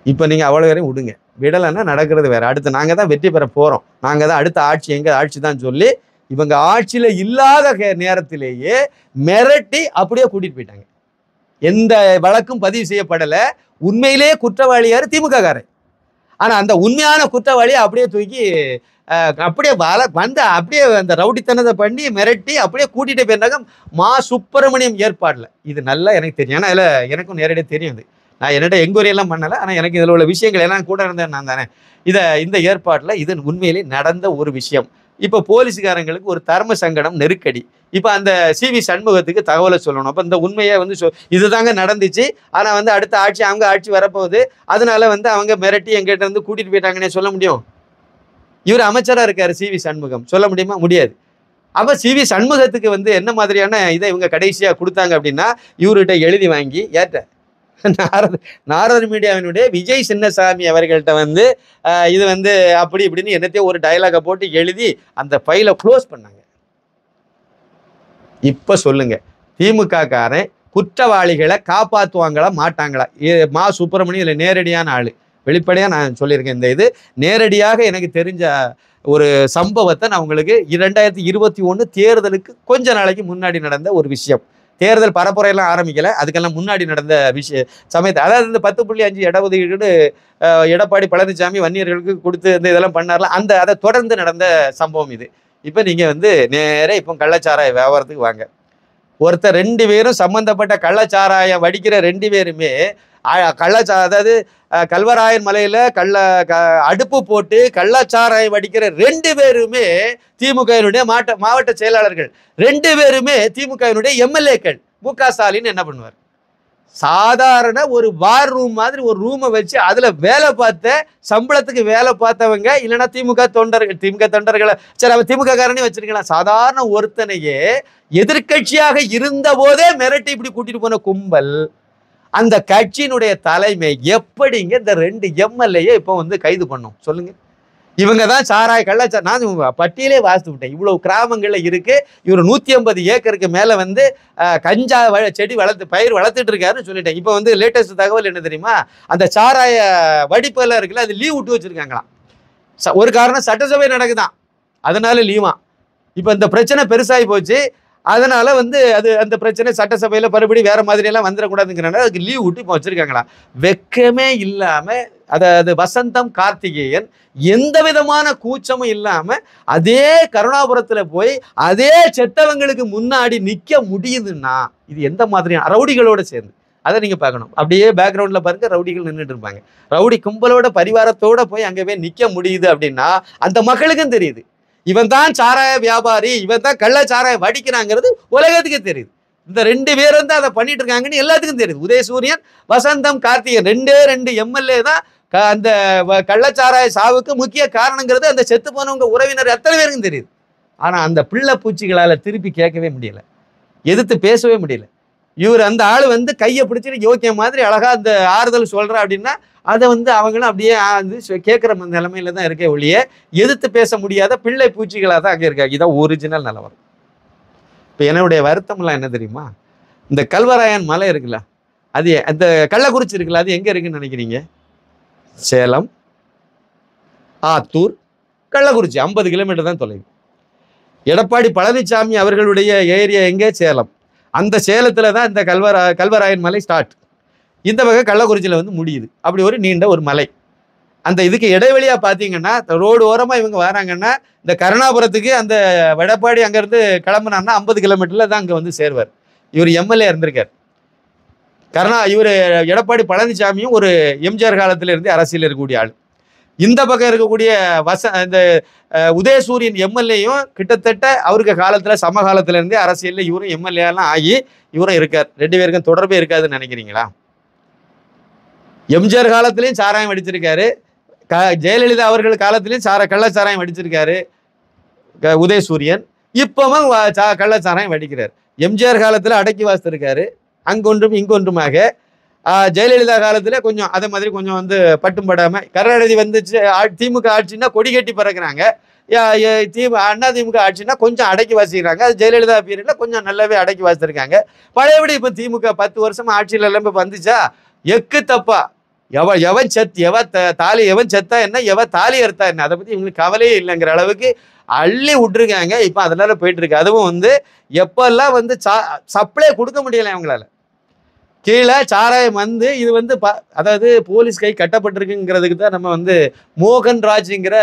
இப்போ நீங்கள் அவ்வளோ வரையும் விடுங்க, விடலைன்னா நடக்கிறது வேறு. அடுத்து நாங்கள் தான் வெற்றி பெற போகிறோம், நாங்கள் தான் அடுத்த ஆட்சி எங்கள் ஆட்சி தான் சொல்லி இவங்க ஆட்சியில் இல்லாத நேரத்திலேயே மிரட்டி அப்படியே கூட்டிகிட்டு போயிட்டாங்க. எந்த வழக்கும் பதிவு செய்யப்படலை. உண்மையிலே குற்றவாளியார் திமுக காரன். ஆனால் அந்த உண்மையான குற்றவாளியை அப்படியே தூக்கி அப்படியே அப்படியே அந்த ரவுடித்தனத்தை பண்ணி மிரட்டி அப்படியே கூட்டிகிட்டே போயிருந்தாங்க மா சுப்பிரமணியம் ஏற்பாடில். இது நல்லா எனக்கு தெரியும், ஏன்னா இதில் எனக்கும் நேரடியாக தெரியும். இது நான் என்னிட்ட எங்கொரியெல்லாம் பண்ணலை, ஆனால் எனக்கு இதில் உள்ள விஷயங்கள் எல்லாம் கூட இருந்தேன் நான் தானே. இந்த ஏற்பாட்டில் இது உண்மையிலே நடந்த ஒரு விஷயம். இப்போ போலீஸ்காரங்களுக்கு ஒரு தர்ம சங்கடம், நெருக்கடி. இப்போ அந்த சிவி சண்முகத்துக்கு தகவலை சொல்லணும். அப்போ இந்த உண்மையை இதுதாங்க நடந்துச்சு, ஆனால் அடுத்த ஆட்சி அவங்க ஆட்சி வரப்போகுது, அதனால அவங்க மிரட்டி எங்கிட்ட இருந்து கூட்டிகிட்டு போயிட்டாங்கன்னே சொல்ல முடியும். இவர் அமைச்சராக இருக்காரு சிவி சண்முகம், சொல்ல முடியுமா? முடியாது. அப்போ சிவி சண்முகத்துக்கு என்ன மாதிரியான இதை இவங்க கடைசியாக கொடுத்தாங்க அப்படின்னா, இவர்கிட்ட எழுதி வாங்கி ஏற்ற நாரத மீடியாவினுடைய விஜய் சின்னசாமி அவர்கள்ட்ட இது அப்படி இப்படின்னு என்னத்தையும் ஒரு டயலாகை போட்டு எழுதி அந்த ஃபைலை க்ளோஸ் பண்ணாங்க. இப்போ சொல்லுங்க, திமுக காரன் குற்றவாளிகளை காப்பாற்றுவாங்களா மாட்டாங்களா? மா சுப்பிரமணியம் இதில் நேரடியான ஆள். வெளிப்படையாக நான் சொல்லியிருக்கேன். இந்த இது நேரடியாக எனக்கு தெரிஞ்ச ஒரு சம்பவத்தை நான் உங்களுக்கு 2021 தேர்தலுக்கு கொஞ்ச நாளைக்கு முன்னாடி நடந்த ஒரு விஷயம். தேர்தல் பரப்புரையெல்லாம் ஆரம்பிக்கலை, அதுக்கெல்லாம் முன்னாடி நடந்த சமயத்தை, அதாவது இந்த 10.5 இடஒதுக்கீடு எடப்பாடி பழனிசாமி வன்னியர்களுக்கு கொடுத்து இதெல்லாம் பண்ணார்ல, அதை தொடர்ந்து நடந்த சம்பவம் இது. இப்போ நீங்கள் நேராக இப்போ கள்ளச்சாராய வியாபாரத்துக்கு வாங்க. ஒருத்தர் 2 பேரும் சம்மந்தப்பட்ட கள்ளச்சாராயம் வடிக்கிற 2 பேருமே அதாவது கல்வராயன் மலையில் அடுப்பு போட்டு கள்ளச்சாராயம் வடிக்கிற 2 பேருமே திமுகவினுடைய மாவட்ட செயலாளர்கள், 2 பேருமே திமுகவினுடைய எம்எல்ஏக்கள். மு.க. ஸ்டாலின் என்ன பண்ணுவார்? சாதாரண ஒரு பார் ரூம் மாதிரி ஒரு ரூமை வச்சு அதில் வேலை பார்த்த சம்பளத்துக்கு வேலை பார்த்தவங்க, இல்லைன்னா திமுக தொண்டர்களை, சரி அவன் திமுக காரனே வச்சிருக்கலாம், சாதாரண ஒருத்தனையே எதிர்கட்சியாக இருந்த போதே மிரட்டி இப்படி கூட்டிட்டு போன கும்பல், அந்த கட்சியினுடைய தலைமை எப்படிங்க இந்த 2 எம்எல்ஏ இப்போ கைது பண்ணோம் சொல்லுங்க? இவங்க தான் சாராய கள்ளச்சாராய, நான் பட்டியலே வாசித்து விட்டேன், இவ்வளவு கிராமங்களில் இருக்கு. இவர் 150 ஏக்கருக்கு மேலே கஞ்சா செடி பயிர் வளர்த்துட்டு இருக்காருன்னு சொல்லிட்டேன். இப்போ லேட்டஸ்ட் தகவல் என்ன தெரியுமா? அந்த சாராய வடிப்பெல்லாம் இருக்குல்ல, அது லீவ் விட்டு வச்சிருக்காங்களாம். ஒரு காரணம் சட்டசபை நடக்குதான், அதனால லீவா. இப்போ இந்த பிரச்சனை பெருசாகி போச்சு, அதனால அந்த பிரச்சனை சட்டசபையில் மறுபடி வேற மாதிரியெல்லாம் வந்துடக்கூடாதுங்கிறனால அதுக்கு லீவ் விட்டு இப்போ வச்சிருக்காங்களா. வெக்கமே இல்லாமல் அதாவது வசந்தம் கார்த்திகேயன் எந்த விதமான கூச்சமும் இல்லாமல் அதே கருணாபுரத்தில் போய் அதே செத்தவங்களுக்கு முன்னாடி நிற்க முடியுதுன்னா இது எந்த மாதிரியான ரவுடிகளோட சேர்ந்து, அதை நீங்கள் பார்க்கணும். அப்படியே பேக்ரவுண்டில் பாருங்க, ரவுடிகள் நின்றுட்டு இருப்பாங்க. ரவுடி கும்பலோட பரிவாரத்தோட போய் அங்கே போய் நிற்க முடியுது அப்படின்னா அந்த மக்களுக்கும் தெரியுது, இவன் தான் சாராய வியாபாரி, இவன் தான் கள்ள சாராயம் வடிக்கிறாங்கிறது உலகத்துக்கு தெரியுது. இந்த 2 பேரும் தான் அதை பண்ணிட்டு இருக்காங்கன்னு எல்லாத்துக்கும் தெரியுது. உதயசூரியன், வசந்தம் கார்த்திகேயன் 2 எம்எல்ஏ தான் அந்த கள்ளச்சாராய சாவுக்கு முக்கிய காரணங்கிறது அந்த செத்து போனவங்க உறவினர் அத்தனை பேருக்கும் தெரியுது. ஆனால் அந்த பிள்ளை பூச்சிகளால் திருப்பி கேட்கவே முடியல, எதிர்த்து பேசவே முடியல. இவர் அந்த ஆள் கையை பிடிச்சிட்டு யோக்கிய மாதிரி அழகா அந்த ஆறுதல் சொல்றா அப்படின்னா அதை அவங்களும் அப்படியே கேட்குற நிலைமையில தான் இருக்கே ஒழிய எதிர்த்து பேச முடியாத பிள்ளை பூச்சிகளாக தான் அங்கே இருக்காங்க. இதான் ஒரிஜினல் நிலவரம். இப்போ என்னுடைய வருத்தம்லாம் என்ன தெரியுமா? இந்த கல்வராயன் மலை இருக்குல்ல, அது அந்த கள்ளக்குறிச்சி இருக்குல்ல, அது எங்கே இருக்குன்னு நினைக்கிறீங்க? சேலம், ஆத்தூர், கள்ளக்குறிச்சி 50 கிலோமீட்டர் தான் தொலைவு. எடப்பாடி பழனிசாமி அவர்களுடைய ஏரியா எங்கே? சேலம். அந்த சேலத்தில் தான் இந்த கல்வராயன் மலை ஸ்டார்ட். இந்த வகை கள்ளக்குறிச்சியில் முடியுது. அப்படி ஒரு நீண்ட ஒரு மலை. அந்த இதுக்கு இடைவெளியாக பார்த்தீங்கன்னா ரோடு ஓரமாக இவங்க வராங்கன்னா இந்த கருணாபுரத்துக்கு அந்த எடப்பாடி அங்கேருந்து கிளம்புனான்னா 50 கிலோமீட்டரில் தான் அங்கே சேருவார். இவர் எம்எல்ஏ இருந்திருக்கார். இவர் எடப்பாடி பழனிசாமியும் ஒரு எம்ஜிஆர் காலத்தில் இருந்து அரசியல் இருக்கக்கூடிய ஆள். இந்த பக்கம் இருக்கக்கூடிய இந்த உதயசூரியன் எம்எல்ஏயும் கிட்டத்தட்ட அவருக்கு காலத்தில் சமகாலத்துல இருந்தே அரசியலில் இவரும் எம்எல்ஏலாம் ஆகி இவரும் இருக்கார். 2 பேருக்கும் தொடர்பே இருக்காதுன்னு நினைக்கிறீங்களா? எம்ஜிஆர் காலத்திலையும் சாராயம் அடிச்சிருக்காரு, ஜெயலலிதா அவர்கள் காலத்திலையும் கள்ளச்சாராயம் அடிச்சிருக்காரு உதயசூரியன். இப்பவும் கள்ளச்சாராயம் அடிக்கிறார். எம்ஜிஆர் காலத்தில் அடக்கி வாசித்திருக்காரு அங்கொன்றும் இங்கொன்றுமாக. ஜெயலலிதா காலத்தில் கொஞ்சம் அதே மாதிரி கொஞ்சம் வந்து பட்டும் படாமல். கருணாநிதி வந்துச்சு திமுக ஆட்சின்னா கொடி கட்டி பறக்கிறாங்க. அண்ணா திமுக ஆட்சின்னா கொஞ்சம் அடக்கி வாசிக்கிறாங்க. அது ஜெயலலிதா பீரியடில் கொஞ்சம் நல்லாவே அடக்கி வாசித்திருக்காங்க. பழையபடி இப்போ திமுக 10 வருஷமா ஆட்சியில் எல்லாம் இப்போ வந்துச்சா எக்கு தப்பா எவன் தாலி எவன் செத்தா என்ன, எவன் தாலி அறுத்தா என்ன, அதை பற்றி இவங்களுக்கு கவலையே இல்லைங்கிற அளவுக்கு அள்ளி விட்டுருக்காங்க. இப்போ அதனால போயிட்டு இருக்கு. அதுவும் வந்து எப்பெல்லாம் வந்து சப்ளை கொடுக்க முடியலை அவங்களால, கீழே சாராயம் வந்து இது வந்து அதாவது போலீஸ் கை கட்டப்பட்டிருக்குங்கிறதுக்கு தான் நம்ம வந்து மோகன்ராஜுங்கிற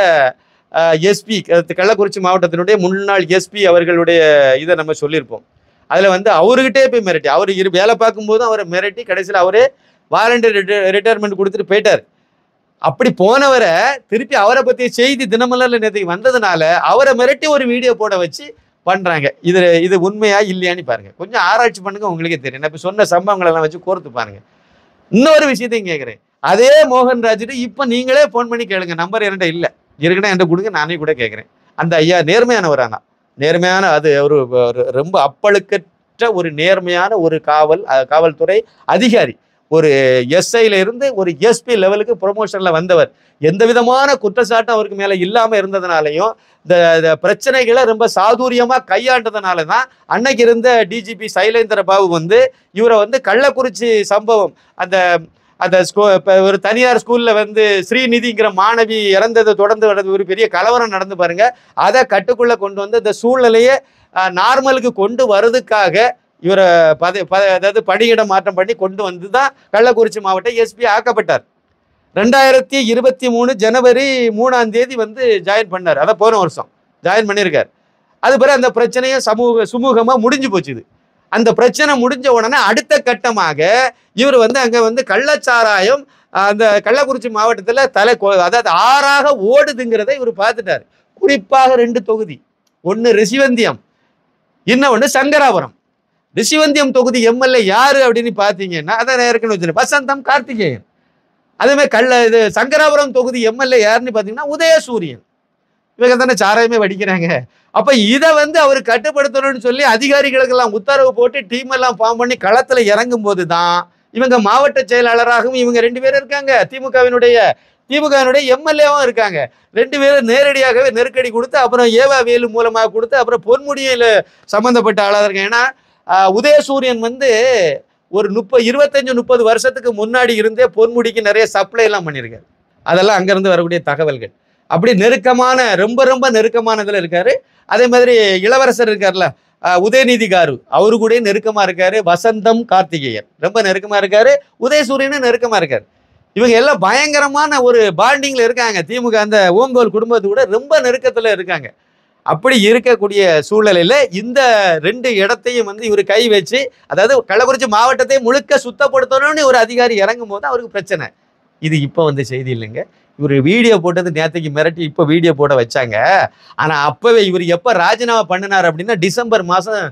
எஸ்பி, கள்ளக்குறிச்சி மாவட்டத்தினுடைய முன்னாள் எஸ்பி அவர்களுடைய இதை நம்ம சொல்லியிருப்போம். அதில் வந்து அவர்கிட்டே போய் மிரட்டி, அவர் வேலை பார்க்கும்போதும் அவரை மிரட்டி கடைசியில் அவரே வாலண்டியர் ரிட்டையர்மெண்ட் கொடுத்துட்டு போயிட்டார். அப்படி போனவரை திருப்பி அவரை பற்றிய செய்தி தினமலர்ல நேற்றுக்கு வந்ததுனால அவரை மிரட்டி ஒரு வீடியோ போட வச்சு பண்ணுறாங்க. இது உண்மையா இல்லையான்னு பாருங்க, கொஞ்சம் ஆராய்ச்சி பண்ணுங்க, உங்களுக்கே தெரியும். நான் இப்போ சொன்ன சம்பவங்களெல்லாம் வச்சு கோர்த்து பாருங்க. இன்னொரு விஷயத்தையும் கேட்குறேன், அதே மோகன்ராஜ்ட்டு இப்போ நீங்களே ஃபோன் பண்ணி கேளுங்க, நம்பர் என்கிட்ட இல்லை, இருக்குன்னா என்கிட்ட கொடுங்க, நானே கூட கேட்குறேன். அந்த ஐயா நேர்மையானவரானா, நேர்மையான அது ஒரு ரொம்ப அப்பழுக்கற்ற ஒரு நேர்மையான ஒரு காவல்துறை அதிகாரி, ஒரு எஸ்ஐல இருந்து ஒரு எஸ்பி லெவலுக்கு ப்ரொமோஷனில் வந்தவர். எந்த விதமான குற்றச்சாட்டும் அவருக்கு மேலே இல்லாமல் இருந்ததுனாலையும் இந்த பிரச்சனைகளை ரொம்ப சாதுரியமாக கையாண்டதுனால தான் அன்னைக்கு இருந்த டிஜிபி சைலேந்திர பாபு வந்து இவரை வந்து கள்ளக்குறிச்சி சம்பவம், அந்த அந்த ஒரு தனியார் ஸ்கூலில் வந்து ஸ்ரீநிதிங்கிற மாணவி இறந்ததை தொடர்ந்து ஒரு பெரிய கலவரம் நடந்து பாருங்க, அதை கட்டுக்குள்ளே கொண்டு வந்து இந்த சூழ்நிலையை நார்மலுக்கு கொண்டு வர்றதுக்காக இவரை அதாவது பணியிட மாற்றம் பண்ணி கொண்டு வந்து தான் கள்ளக்குறிச்சி மாவட்ட எஸ்பி ஆக்கப்பட்டார். 2023 ஜனவரி 3ஆம் தேதி வந்து ஜாயின் பண்ணார். அதை போன வருஷம் ஜாயின் பண்ணியிருக்கார். அது பிறகு அந்த பிரச்சனையும் சுமூகமாக முடிஞ்சு போச்சுது. அந்த பிரச்சனை முடிஞ்ச உடனே அடுத்த கட்டமாக இவர் வந்து அங்கே வந்து கள்ளச்சாராயம் அந்த கள்ளக்குறிச்சி மாவட்டத்தில் அதாவது ஆறாக ஓடுதுங்கிறத இவர் பார்த்துட்டார். குறிப்பாக 2 தொகுதி, ஒன்று ரிஷிவந்தியம், இன்னொன்று சங்கராபுரம். ரிஷிவந்தியம் தொகுதி எம்எல்ஏ யாரு அப்படின்னு பார்த்தீங்கன்னா அதான் ஏற்கனவே வச்சு வசந்தம் கார்த்திகேயன். அதேமாதிரி இது சங்கராபுரம் தொகுதி எம்எல்ஏ யாருன்னு பார்த்தீங்கன்னா உதயசூரியன். இவங்க தானே சாராயமே வடிக்கிறாங்க. அப்போ இதை வந்து அவர் கட்டுப்படுத்தணும்னு சொல்லி அதிகாரிகளுக்கெல்லாம் உத்தரவு போட்டு டீம் எல்லாம் ஃபார்ம் பண்ணி களத்தில் இறங்கும் போது தான் இவங்க மாவட்ட செயலாளராகவும் இவங்க 2 பேரும் இருக்காங்க, திமுகவினுடைய எம்எல்ஏவும் இருக்காங்க. 2 பேரும் நேரடியாகவே நெருக்கடி கொடுத்து அப்புறம் ஏவா வேலு மூலமாக கொடுத்து அப்புறம் பொன்முடியில் சம்மந்தப்பட்ட ஆளாக இருக்காங்க. ஏன்னா உதயசூரியன் வந்து ஒரு 25-30 வருஷத்துக்கு முன்னாடி இருந்தே பொன்முடிக்கு நிறைய சப்ளை எல்லாம் பண்ணியிருக்காரு. அதெல்லாம் அங்கேருந்து வரக்கூடிய தகவல்கள். அப்படி நெருக்கமான ரொம்ப நெருக்கமானதில் இருக்காரு. அதே மாதிரி இளவரசர் இருக்கார்ல உதயநிதி காரு, அவரு கூட நெருக்கமாக இருக்காரு. வசந்தம் கார்த்திகேயன் ரொம்ப நெருக்கமாக இருக்காரு. உதயசூரியனும் நெருக்கமாக இருக்காரு. இவங்க எல்லாம் பயங்கரமான ஒரு பாண்டிங்கில் இருக்காங்க. திமுக அந்த ஓங்கோல் குடும்பத்து கூட ரொம்ப நெருக்கத்தில் இருக்காங்க. அப்படி இருக்கக்கூடிய சூழ்நிலையில் இந்த 2 இடத்தையும் வந்து இவர் கை வச்சு, அதாவது கள்ளக்குறிச்சி மாவட்டத்தை முழுக்க சுத்தப்படுத்தணும்னு ஒரு அதிகாரி இறங்கும் போது அவருக்கு பிரச்சனை. இது இப்போ வந்து செய்தி இல்லைங்க. இவர் வீடியோ போட்டது நேற்றுக்கு மிரட்டி இப்போ வீடியோ போட வச்சாங்க. ஆனால் அப்போவே இவர் எப்போ ராஜினாமா பண்ணினார் அப்படின்னா டிசம்பர் மாதம்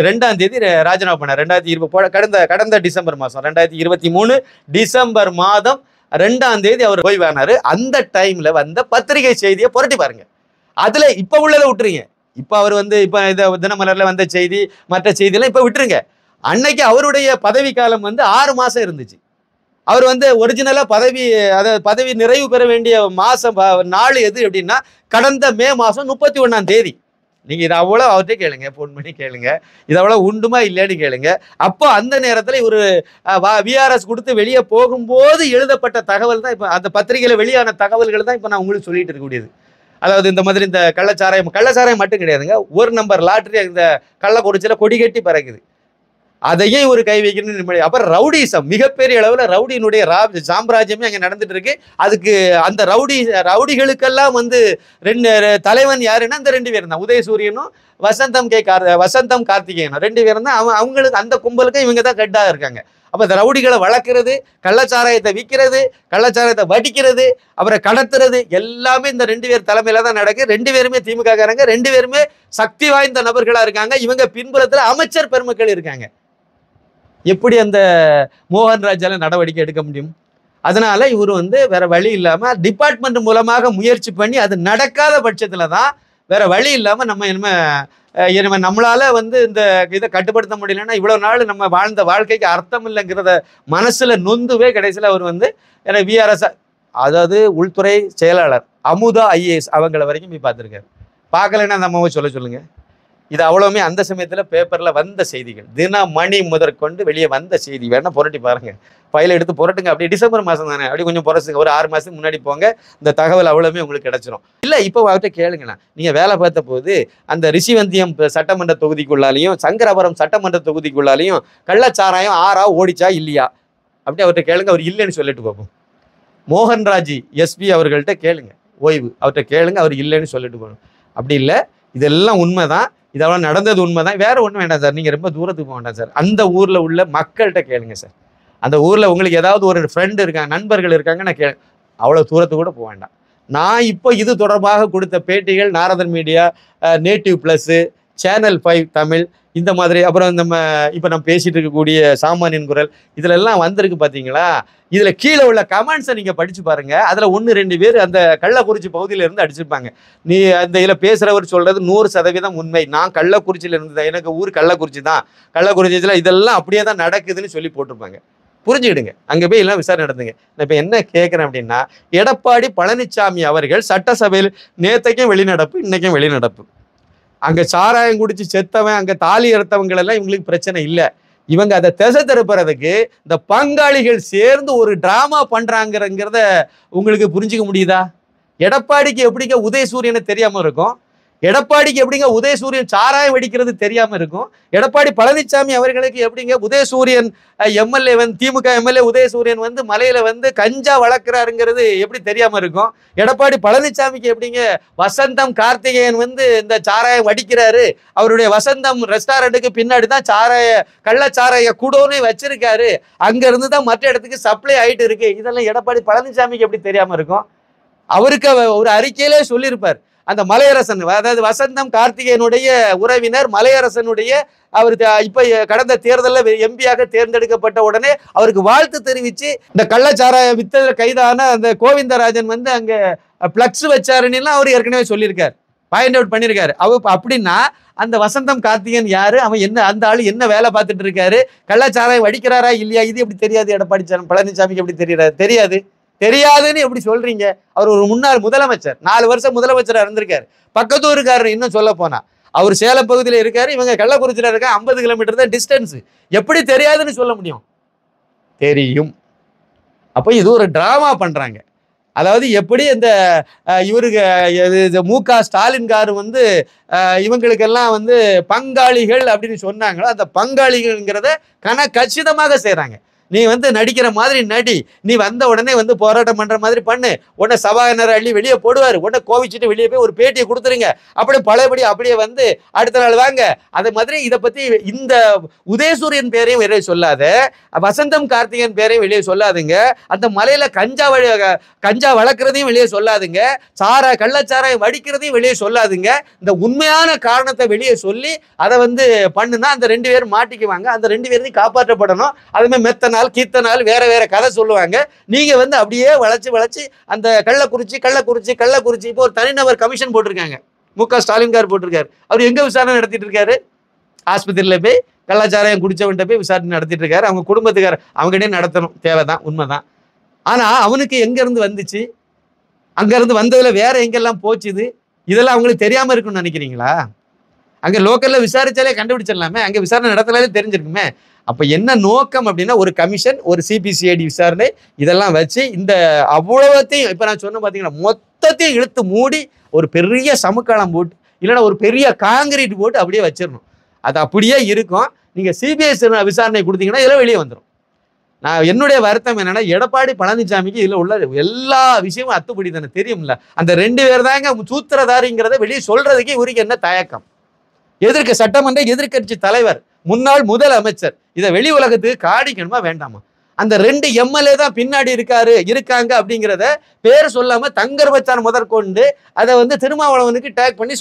2ஆம் தேதி ராஜினாமா பண்ணார். 2020 கடந்த டிசம்பர் மாதம் 2023 டிசம்பர் மாதம் 2ஆம் தேதி அவர் ஓய்வானார். அந்த டைமில் வந்த பத்திரிகை செய்தியை புரட்டி பாருங்க. அதில் இப்போ உள்ளதை விட்டுருங்க. இப்போ அவர் வந்து இப்போ இந்த தினமலரில் வந்த செய்தி மற்ற செய்தியெல்லாம் இப்போ விட்டுருங்க. அன்னைக்கு அவருடைய பதவி காலம் வந்து 6 மாதம் இருந்துச்சு. அவர் வந்து ஒரிஜினலாக பதவி நிறைவு பெற வேண்டிய நாள் எது அப்படின்னா கடந்த மே மாதம் 31ஆம் தேதி. நீங்கள் இதை அவ்வளோ அவர்கிட்ட கேளுங்க, ஃபோன் பண்ணி கேளுங்க, இது அவ்வளோ உண்டுமா இல்லையான்னு கேளுங்க. அப்போ அந்த நேரத்தில் இவர் விஆர்எஸ் கொடுத்து வெளியே போகும்போது எழுதப்பட்ட தகவல் தான் இப்போ அந்த பத்திரிகையில் வெளியான தகவல்கள் தான் இப்போ நான் உங்களுக்கு சொல்லிட்டு இருக்கக்கூடியது. அதாவது இந்த மாதிரி இந்த கள்ளச்சாராயம் மட்டும் கிடையாதுங்க, ஒரு நம்பர் லாட்டரி இந்த கள்ளக்குறிச்சியில் கொடி கட்டி பறக்குது. அதையும் ஒரு கை வைக்கணும்னு. அப்புறம் ரவுடிசம் மிகப்பெரிய அளவில் ரவுடியினுடைய சாம்ராஜ்யமே அங்கே நடந்துட்டு இருக்கு. அதுக்கு அந்த ரவுடிகளுக்கெல்லாம் வந்து தலைவன் யாருன்னா அந்த 2 பேரும் தான், உதயசூரியனும் வசந்தம் கார்த்திகேயனும் 2 பேரும் தான். அவங்களுக்கு அந்த கும்பலுக்கு இவங்க தான் கெட்டாக இருக்காங்க. அப்போ இந்த ரவுடிகளை வளர்க்குறது, கள்ளச்சாராயத்தை விற்கிறது, கள்ளச்சாராயத்தை வடிக்கிறது, அவரை கடத்துறது எல்லாமே இந்த 2 பேர் தலைமையில தான் நடக்குது. 2 பேருமே திமுக காரங்க, 2 பேருமே சக்தி வாய்ந்த நபர்களா இருக்காங்க. இவங்க பின்புலத்துல அமைச்சர் பெருமக்கள் இருக்காங்க. எப்படி அந்த மோகன்ராஜால நடவடிக்கை எடுக்க முடியும்? அதனால இவர் வேற வழி இல்லாம டிபார்ட்மெண்ட் மூலமாக முயற்சி பண்ணி அது நடக்காத பட்சத்துல தான் வேற வழி இல்லாம நம்ம நம்மளால இந்த இதை கட்டுப்படுத்த முடியலன்னா இவ்வளவு நாள் நம்ம வாழ்ந்த வாழ்க்கைக்கு அர்த்தம் இல்லைங்கிறத மனசுல நொந்துவே கடைசியில் அவர் விஆர்எஸ், அதாவது உள்துறை செயலாளர் அமுதா ஐஏஎஸ் அவங்கள வரைக்கும் போய் பார்த்துருக்காரு. பார்க்கலன்னா அந்த அம்மாவை சொல்லுங்க. இது அவ்வளவுமே அந்த சமயத்துல பேப்பர்ல வந்த செய்திகள், தினமணி முதற்கொண்டு வெளியே வந்த செய்தி. வேணா புரட்டி பாருங்க, ஃபைலை எடுத்து புரட்டுங்க. அப்படி டிசம்பர் மாதம் தானே, அப்படி கொஞ்சம் புரசுங்க, ஒரு 6 மாதத்துக்கு முன்னாடி போங்க, இந்த தகவல் அவ்வளவுமே உங்களுக்கு கிடைச்சிடும். இல்லை இப்போ அவர்கிட்ட கேளுங்கண்ணா, நீங்கள் வேலை பார்த்த போது அந்த ரிஷிவந்தியம் சட்டமன்ற தொகுதிக்குள்ளாலையும் சங்கராபுரம் சட்டமன்ற தொகுதிக்குள்ளாலையும் கள்ளச்சாராயம் ஆறா ஓடிச்சா இல்லையா அப்படி அவர்கிட்ட கேளுங்க. அவர் இல்லைன்னு சொல்லிட்டு போகும். மோகன்ராஜ் எஸ்பி அவர்கள்ட்ட கேளுங்க, ஓய்வு அவர்கிட்ட கேளுங்க, அவர் இல்லைன்னு சொல்லிட்டு போகணும். அப்படி இல்லை, இதெல்லாம் உண்மைதான், இதெல்லாம் நடந்தது உண்மைதான், வேற ஒன்றும் வேண்டாம் சார், நீங்கள் ரொம்ப தூரத்துக்கு போக வேண்டாம் சார், அந்த ஊரில் உள்ள மக்கள்கிட்ட கேளுங்க சார். அந்த ஊரில் உங்களுக்கு ஏதாவது ஒரு ஃப்ரெண்டு இருக்காங்க, நண்பர்கள் இருக்காங்க, நான் அவ்வளோ தூரத்துக்கு கூட போக வேண்டாம். நான் இப்போ இது தொடர்பாக கொடுத்த பேட்டிகள் Naradhan media, native plus, channel 5 Tamil, இந்த மாதிரி, அப்புறம் இப்போ நம்ம பேசிகிட்டு இருக்கக்கூடிய சாமானியன் குரல், இதில் எல்லாம் வந்திருக்கு பார்த்தீங்களா? இதில் கீழே உள்ள கமெண்ட்ஸை நீங்கள் படித்து பாருங்கள். அதில் 1-2 பேர் அந்த கள்ளக்குறிச்சி பகுதியிலேருந்து அடிச்சிருப்பாங்க. நீ அந்த இதில் பேசுகிறவர் சொல்கிறது 100% உண்மை, நான் கள்ளக்குறிச்சியில் இருந்தேன், எனக்கு ஊர் கள்ளக்குறிச்சி தான், கள்ளக்குறிச்சியில் இதெல்லாம் அப்படியே தான் நடக்குதுன்னு சொல்லி போட்டிருப்பாங்க. புரிஞ்சுக்கிடுங்க, அங்கே போய் எல்லாம் விசாரணை நடந்துங்க. நான் இப்போ என்ன கேட்குறேன் அப்படின்னா, எடப்பாடி பழனிசாமி அவர்கள் சட்டசபையில் நேற்றைக்கும் வெளிநடப்பு, இன்னைக்கும் வெளிநடப்பு. அங்கே சாராயம் குடிச்சு செத்தவன், அங்கே தாலி எடுத்தவங்களெல்லாம் இவங்களுக்கு பிரச்சனை இல்லை. இவங்க அதை திசை திருப்புறதுக்கு இந்த பங்காளிகள் சேர்ந்து ஒரு டிராமா பண்றாங்கிறத உங்களுக்கு புரிஞ்சுக்க முடியுதா? எடப்பாடிக்கு எப்படிங்க உதயசூரியனை தெரியாம இருக்கும்? எடப்பாடிக்கு எப்படிங்க உதயசூரியன் சாராயம் வெடிக்கிறது தெரியாம இருக்கும்? எடப்பாடி பழனிசாமி அவர்களுக்கு எப்படிங்க உதயசூரியன் எம்எல்ஏ திமுக எம்எல்ஏ உதயசூரியன் மலையில கஞ்சா வளர்க்குறாருங்கிறது எப்படி தெரியாம இருக்கும்? எடப்பாடி பழனிசாமிக்கு எப்படிங்க வசந்தம் கார்த்திகேயன் இந்த சாராயம் வடிக்கிறாரு, அவருடைய வசந்தம் ரெஸ்டாரண்ட்டுக்கு பின்னாடி தான் கள்ளச்சாராய குடோனே வச்சிருக்காரு, அங்க இருந்து தான் மற்ற இடத்துக்கு சப்ளை ஆயிட்டு இருக்கு, இதெல்லாம் எடப்பாடி பழனிசாமிக்கு எப்படி தெரியாம இருக்கும்? அவருக்கு ஒரு அறிக்கையிலே சொல்லியிருப்பார். அந்த மலையரசன், அதாவது வசந்தம் கார்த்திகேயனுடைய உறவினர் மலையரசனுடைய, அவர் இப்ப கடந்த தேர்தலில் எம்பியாக தேர்ந்தெடுக்கப்பட்ட உடனே அவருக்கு வாழ்த்து தெரிவித்து இந்த கள்ளச்சாராய வித்ததில் கைதான அந்த கோவிந்தராஜன் அங்க பிளக்ஸ் வச்சாருன்னு அவர் ஏற்கனவே சொல்லியிருக்காரு, பாயிண்ட் அவுட் பண்ணியிருக்காரு. அப்படின்னா அந்த வசந்தம் கார்த்திகேயன் யாரு, அவன் என்ன, அந்த ஆளு என்ன வேலை பார்த்துட்டு இருக்காரு, கள்ளச்சாராயம் வடிக்கிறாரா இல்லையா, இது எப்படி தெரியாது? எடப்பாடி பழனிசாமிக்கு எப்படி தெரியாது? தெரியாதுன்னு எப்படி சொல்றீங்க? அவர் ஒரு முன்னாள் முதலமைச்சர், 4 வருஷம் முதலமைச்சராக இருந்திருக்காரு. பக்கத்தூருக்காரர் இன்னும் சொல்ல போனா அவர் சேலம் பகுதியில் இருக்காரு, இவங்க கள்ளக்குறிச்சியில் இருக்க 50 கிலோமீட்டர் தான் டிஸ்டன்ஸ். எப்படி தெரியாதுன்னு சொல்ல முடியும்? தெரியும். அப்போ இது ஒரு டிராமா பண்றாங்க. அதாவது எப்படி இந்த இவருக்கு மு.க. ஸ்டாலின் காரு இவங்களுக்கெல்லாம் பங்காளிகள் அப்படின்னு சொன்னாங்களோ, அந்த பங்காளிகள்ங்கிறத கச்சிதமாக செய்றாங்க. நீ நடிக்கிற மாதிரி நடி, நீ வந்த உடனே போராட்டம் பண்ற மாதிரி பண்ணு, உடனே சபாநாயகர் அள்ளி வெளியே போடுவார், உடனே கோவிச்சுட்டு வெளியே போய் ஒரு பேட்டியை கொடுத்துருங்க, அப்படியே பழையபடி அப்படியே அடுத்த நாள் வாங்க. அதே மாதிரி இதை பத்தி இந்த உதயசூரியன் பேரையும் வெளியே சொல்லாத, வசந்தம் கார்த்திகேயன் பேரையும் வெளியே சொல்லாதுங்க, அந்த மலையில கஞ்சா வளர்க்குறதையும் வெளியே சொல்லாதுங்க, கள்ளச்சாராயம் வடிக்கிறதையும் வெளியே சொல்லாதுங்க. இந்த உண்மையான காரணத்தை வெளியே சொல்லி அதை பண்ணுனா அந்த 2 பேரும் மாட்டிக்குவாங்க, அந்த 2 பேரையும் காப்பாற்றப்படணும். அதுமே மெத்தனால் கீர்த்தனால் வேற வேற கதை சொல்லுவாங்க. நீங்க அப்படியே வளைச்சு அந்த கள்ளக்குறிச்சி இப்போ ஒரு தனிநபர் கமிஷன் போட்டிருக்காங்க, மு.க. ஸ்டாலின் கார் போட்டிருக்காரு. அவர் எங்க விசாரணை நடத்திட்டு இருக்காரு? ஆஸ்பத்திரியில போய் கள்ளச்சாராயம் குடிச்சவன்கிட்ட போய் விசாரணை நடத்திட்டு இருக்காரு. அவங்க குடும்பத்துக்கார அவங்ககிட்டே நடத்தணும், தேவைதான், உண்மைதான். ஆனா அவனுக்கு எங்க இருந்து வந்துச்சு? அங்க இருந்து வந்ததுல வேற எங்கெல்லாம் போச்சுது? இதெல்லாம் அவங்களுக்கு தெரியாம இருக்குன்னு நினைக்கிறீங்களா? அங்க லோக்கல்ல விசாரிச்சாலே கண்டுபிடிச்சிடலாமே, அங்க விசாரணை நடத்தலாலே தெரிஞ்சிருக்குமே. அப்ப என்ன நோக்கம் அப்படின்னா, ஒரு கமிஷன், ஒரு சிபிசிஐடி விசாரணை, இதெல்லாம் வச்சு இந்த அவ்வளவத்தையும் இப்ப நான் சொன்ன பாத்தீங்கன்னா மொத்தத்தையும் இழுத்து மூடி ஒரு பெரிய சமுக்காலம் போட்டு, இல்லைன்னா ஒரு பெரிய காங்கிரீட் போட்டு அப்படியே வச்சிடணும். அது அப்படியே இருக்கும். நீங்க சிபிஎஸ் விசாரணை கொடுத்தீங்கன்னா இதெல்லாம் வெளியே வந்துடும். நான் என்னுடைய வருத்தம் என்னன்னா, எடப்பாடி பழனிசாமிக்கு இதுல உள்ள எல்லா விஷயமும் அத்துப்படி தானே தெரியும்ல. அந்த 2 பேர் தாங்க சூத்திரதாரிங்கிறத வெளியே சொல்றதுக்கு இவருக்கு என்ன தயக்கம்? சட்டமன்ற எதிர்க்கட்சி தலைவர், முன்னாள் முதலமைச்சர், இதை வெளி உலகத்துக்கு காணிக்கணுமா வேண்டாமா? அந்த 2 எம்எல்ஏ தான் பின்னாடி இருக்காங்க அப்படிங்கிறத பேர் சொல்லாம தங்கர் பச்சான் முதற்கொண்டு அதை வந்து திருமாவளவனுக்கு டேக் பண்ணி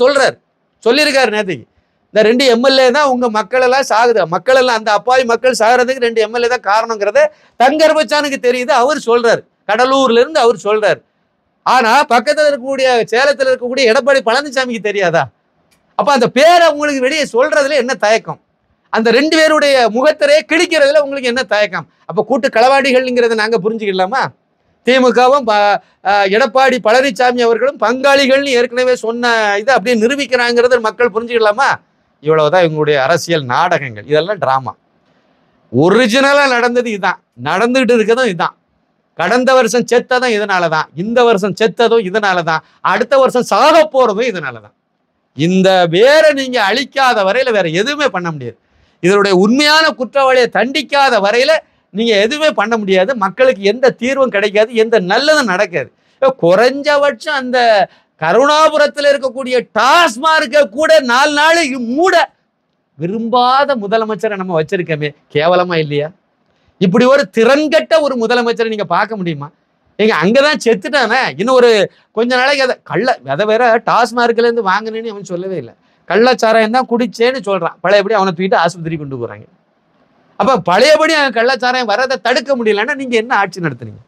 சொல்லியிருக்காரு நேற்றுக்கு. இந்த 2 எம்எல்ஏ தான் உங்க மக்கள் எல்லாம் சாகுது, மக்கள் எல்லாம் அந்த அப்பாவி மக்கள் சாகிறதுக்கு 2 எம்எல்ஏ தான் காரணங்கிறத தங்கர் பச்சானுக்கு தெரியுது, அவர் சொல்றாரு. கடலூர்ல இருந்து அவர் சொல்றாரு. ஆனா பக்கத்துல இருக்கக்கூடிய சேலத்துல இருக்கக்கூடிய எடப்பாடி பழனிசாமிக்கு தெரியாதா? அப்ப அந்த பேரை உங்களுக்கு வெளியே சொல்றதுல என்ன தயக்கம்? அந்த 2 பேருடைய முகத்தரே கிழிக்கிறதுல உங்களுக்கு என்ன தயக்கம்? அப்ப கூட்டு களவாடிகள்ங்கிறத நாங்க புரிஞ்சுக்கலாமா? திமுகவும் எடப்பாடி பழனிசாமி அவர்களும் பங்காளிகள்னு ஏற்கனவே சொன்ன இதை அப்படியே நிரூபிக்கிறாங்கிறத மக்கள் புரிஞ்சுக்கலாமா? இவ்வளவுதான் இவங்களுடைய அரசியல் நாடகங்கள். இதெல்லாம் டிராமா. ஒரிஜினலா நடந்தது இதுதான், நடந்துகிட்டு இருக்கதும் இதுதான். கடந்த வருஷம் செத்ததும் இதனாலதான், இந்த வருஷம் செத்ததும் இதனாலதான், அடுத்த வருஷம் சாக போறதும் இதனாலதான். இந்த வேரை நீங்க அழிக்காத வரையில வேற எதுவுமே பண்ண முடியாது. இதனுடைய உண்மையான குற்றவாளியை தண்டிக்காத வரையில நீங்க எதுவுமே பண்ண முடியாது. மக்களுக்கு எந்த தீர்வும் கிடைக்காது, எந்த நல்லதும் நடக்காது. குறைஞ்சபட்சம் அந்த கருணாபுரத்தில் இருக்கக்கூடிய டாஸ்மார்க்க கூட 4 நாளைக்கு மூட விரும்பாத முதலமைச்சரை நம்ம வச்சிருக்கோமே, கேவலமா இல்லையா? இப்படி ஒரு திறன்கட்ட ஒரு முதலமைச்சரை நீங்க பார்க்க முடியுமா? நீங்க அங்கதான் செத்துட்டானே, இன்னும் ஒரு கொஞ்ச நாளைக்கு அதை வேற டாஸ்மார்க்ல இருந்து வாங்கினேன்னு அவன் சொல்லவே இல்லை. கள்ளச்சாராயம் தான் குடிச்சேன்னு சொல்றான். பழையபடி அவனை தூக்கிட்டு ஆஸ்பத்திரி கொண்டு போறாங்க. அப்ப பழையபடி அவன் கள்ளச்சாராயம் வரதை தடுக்க முடியலன்னா நீங்க என்ன ஆட்சி நடத்துனீங்க?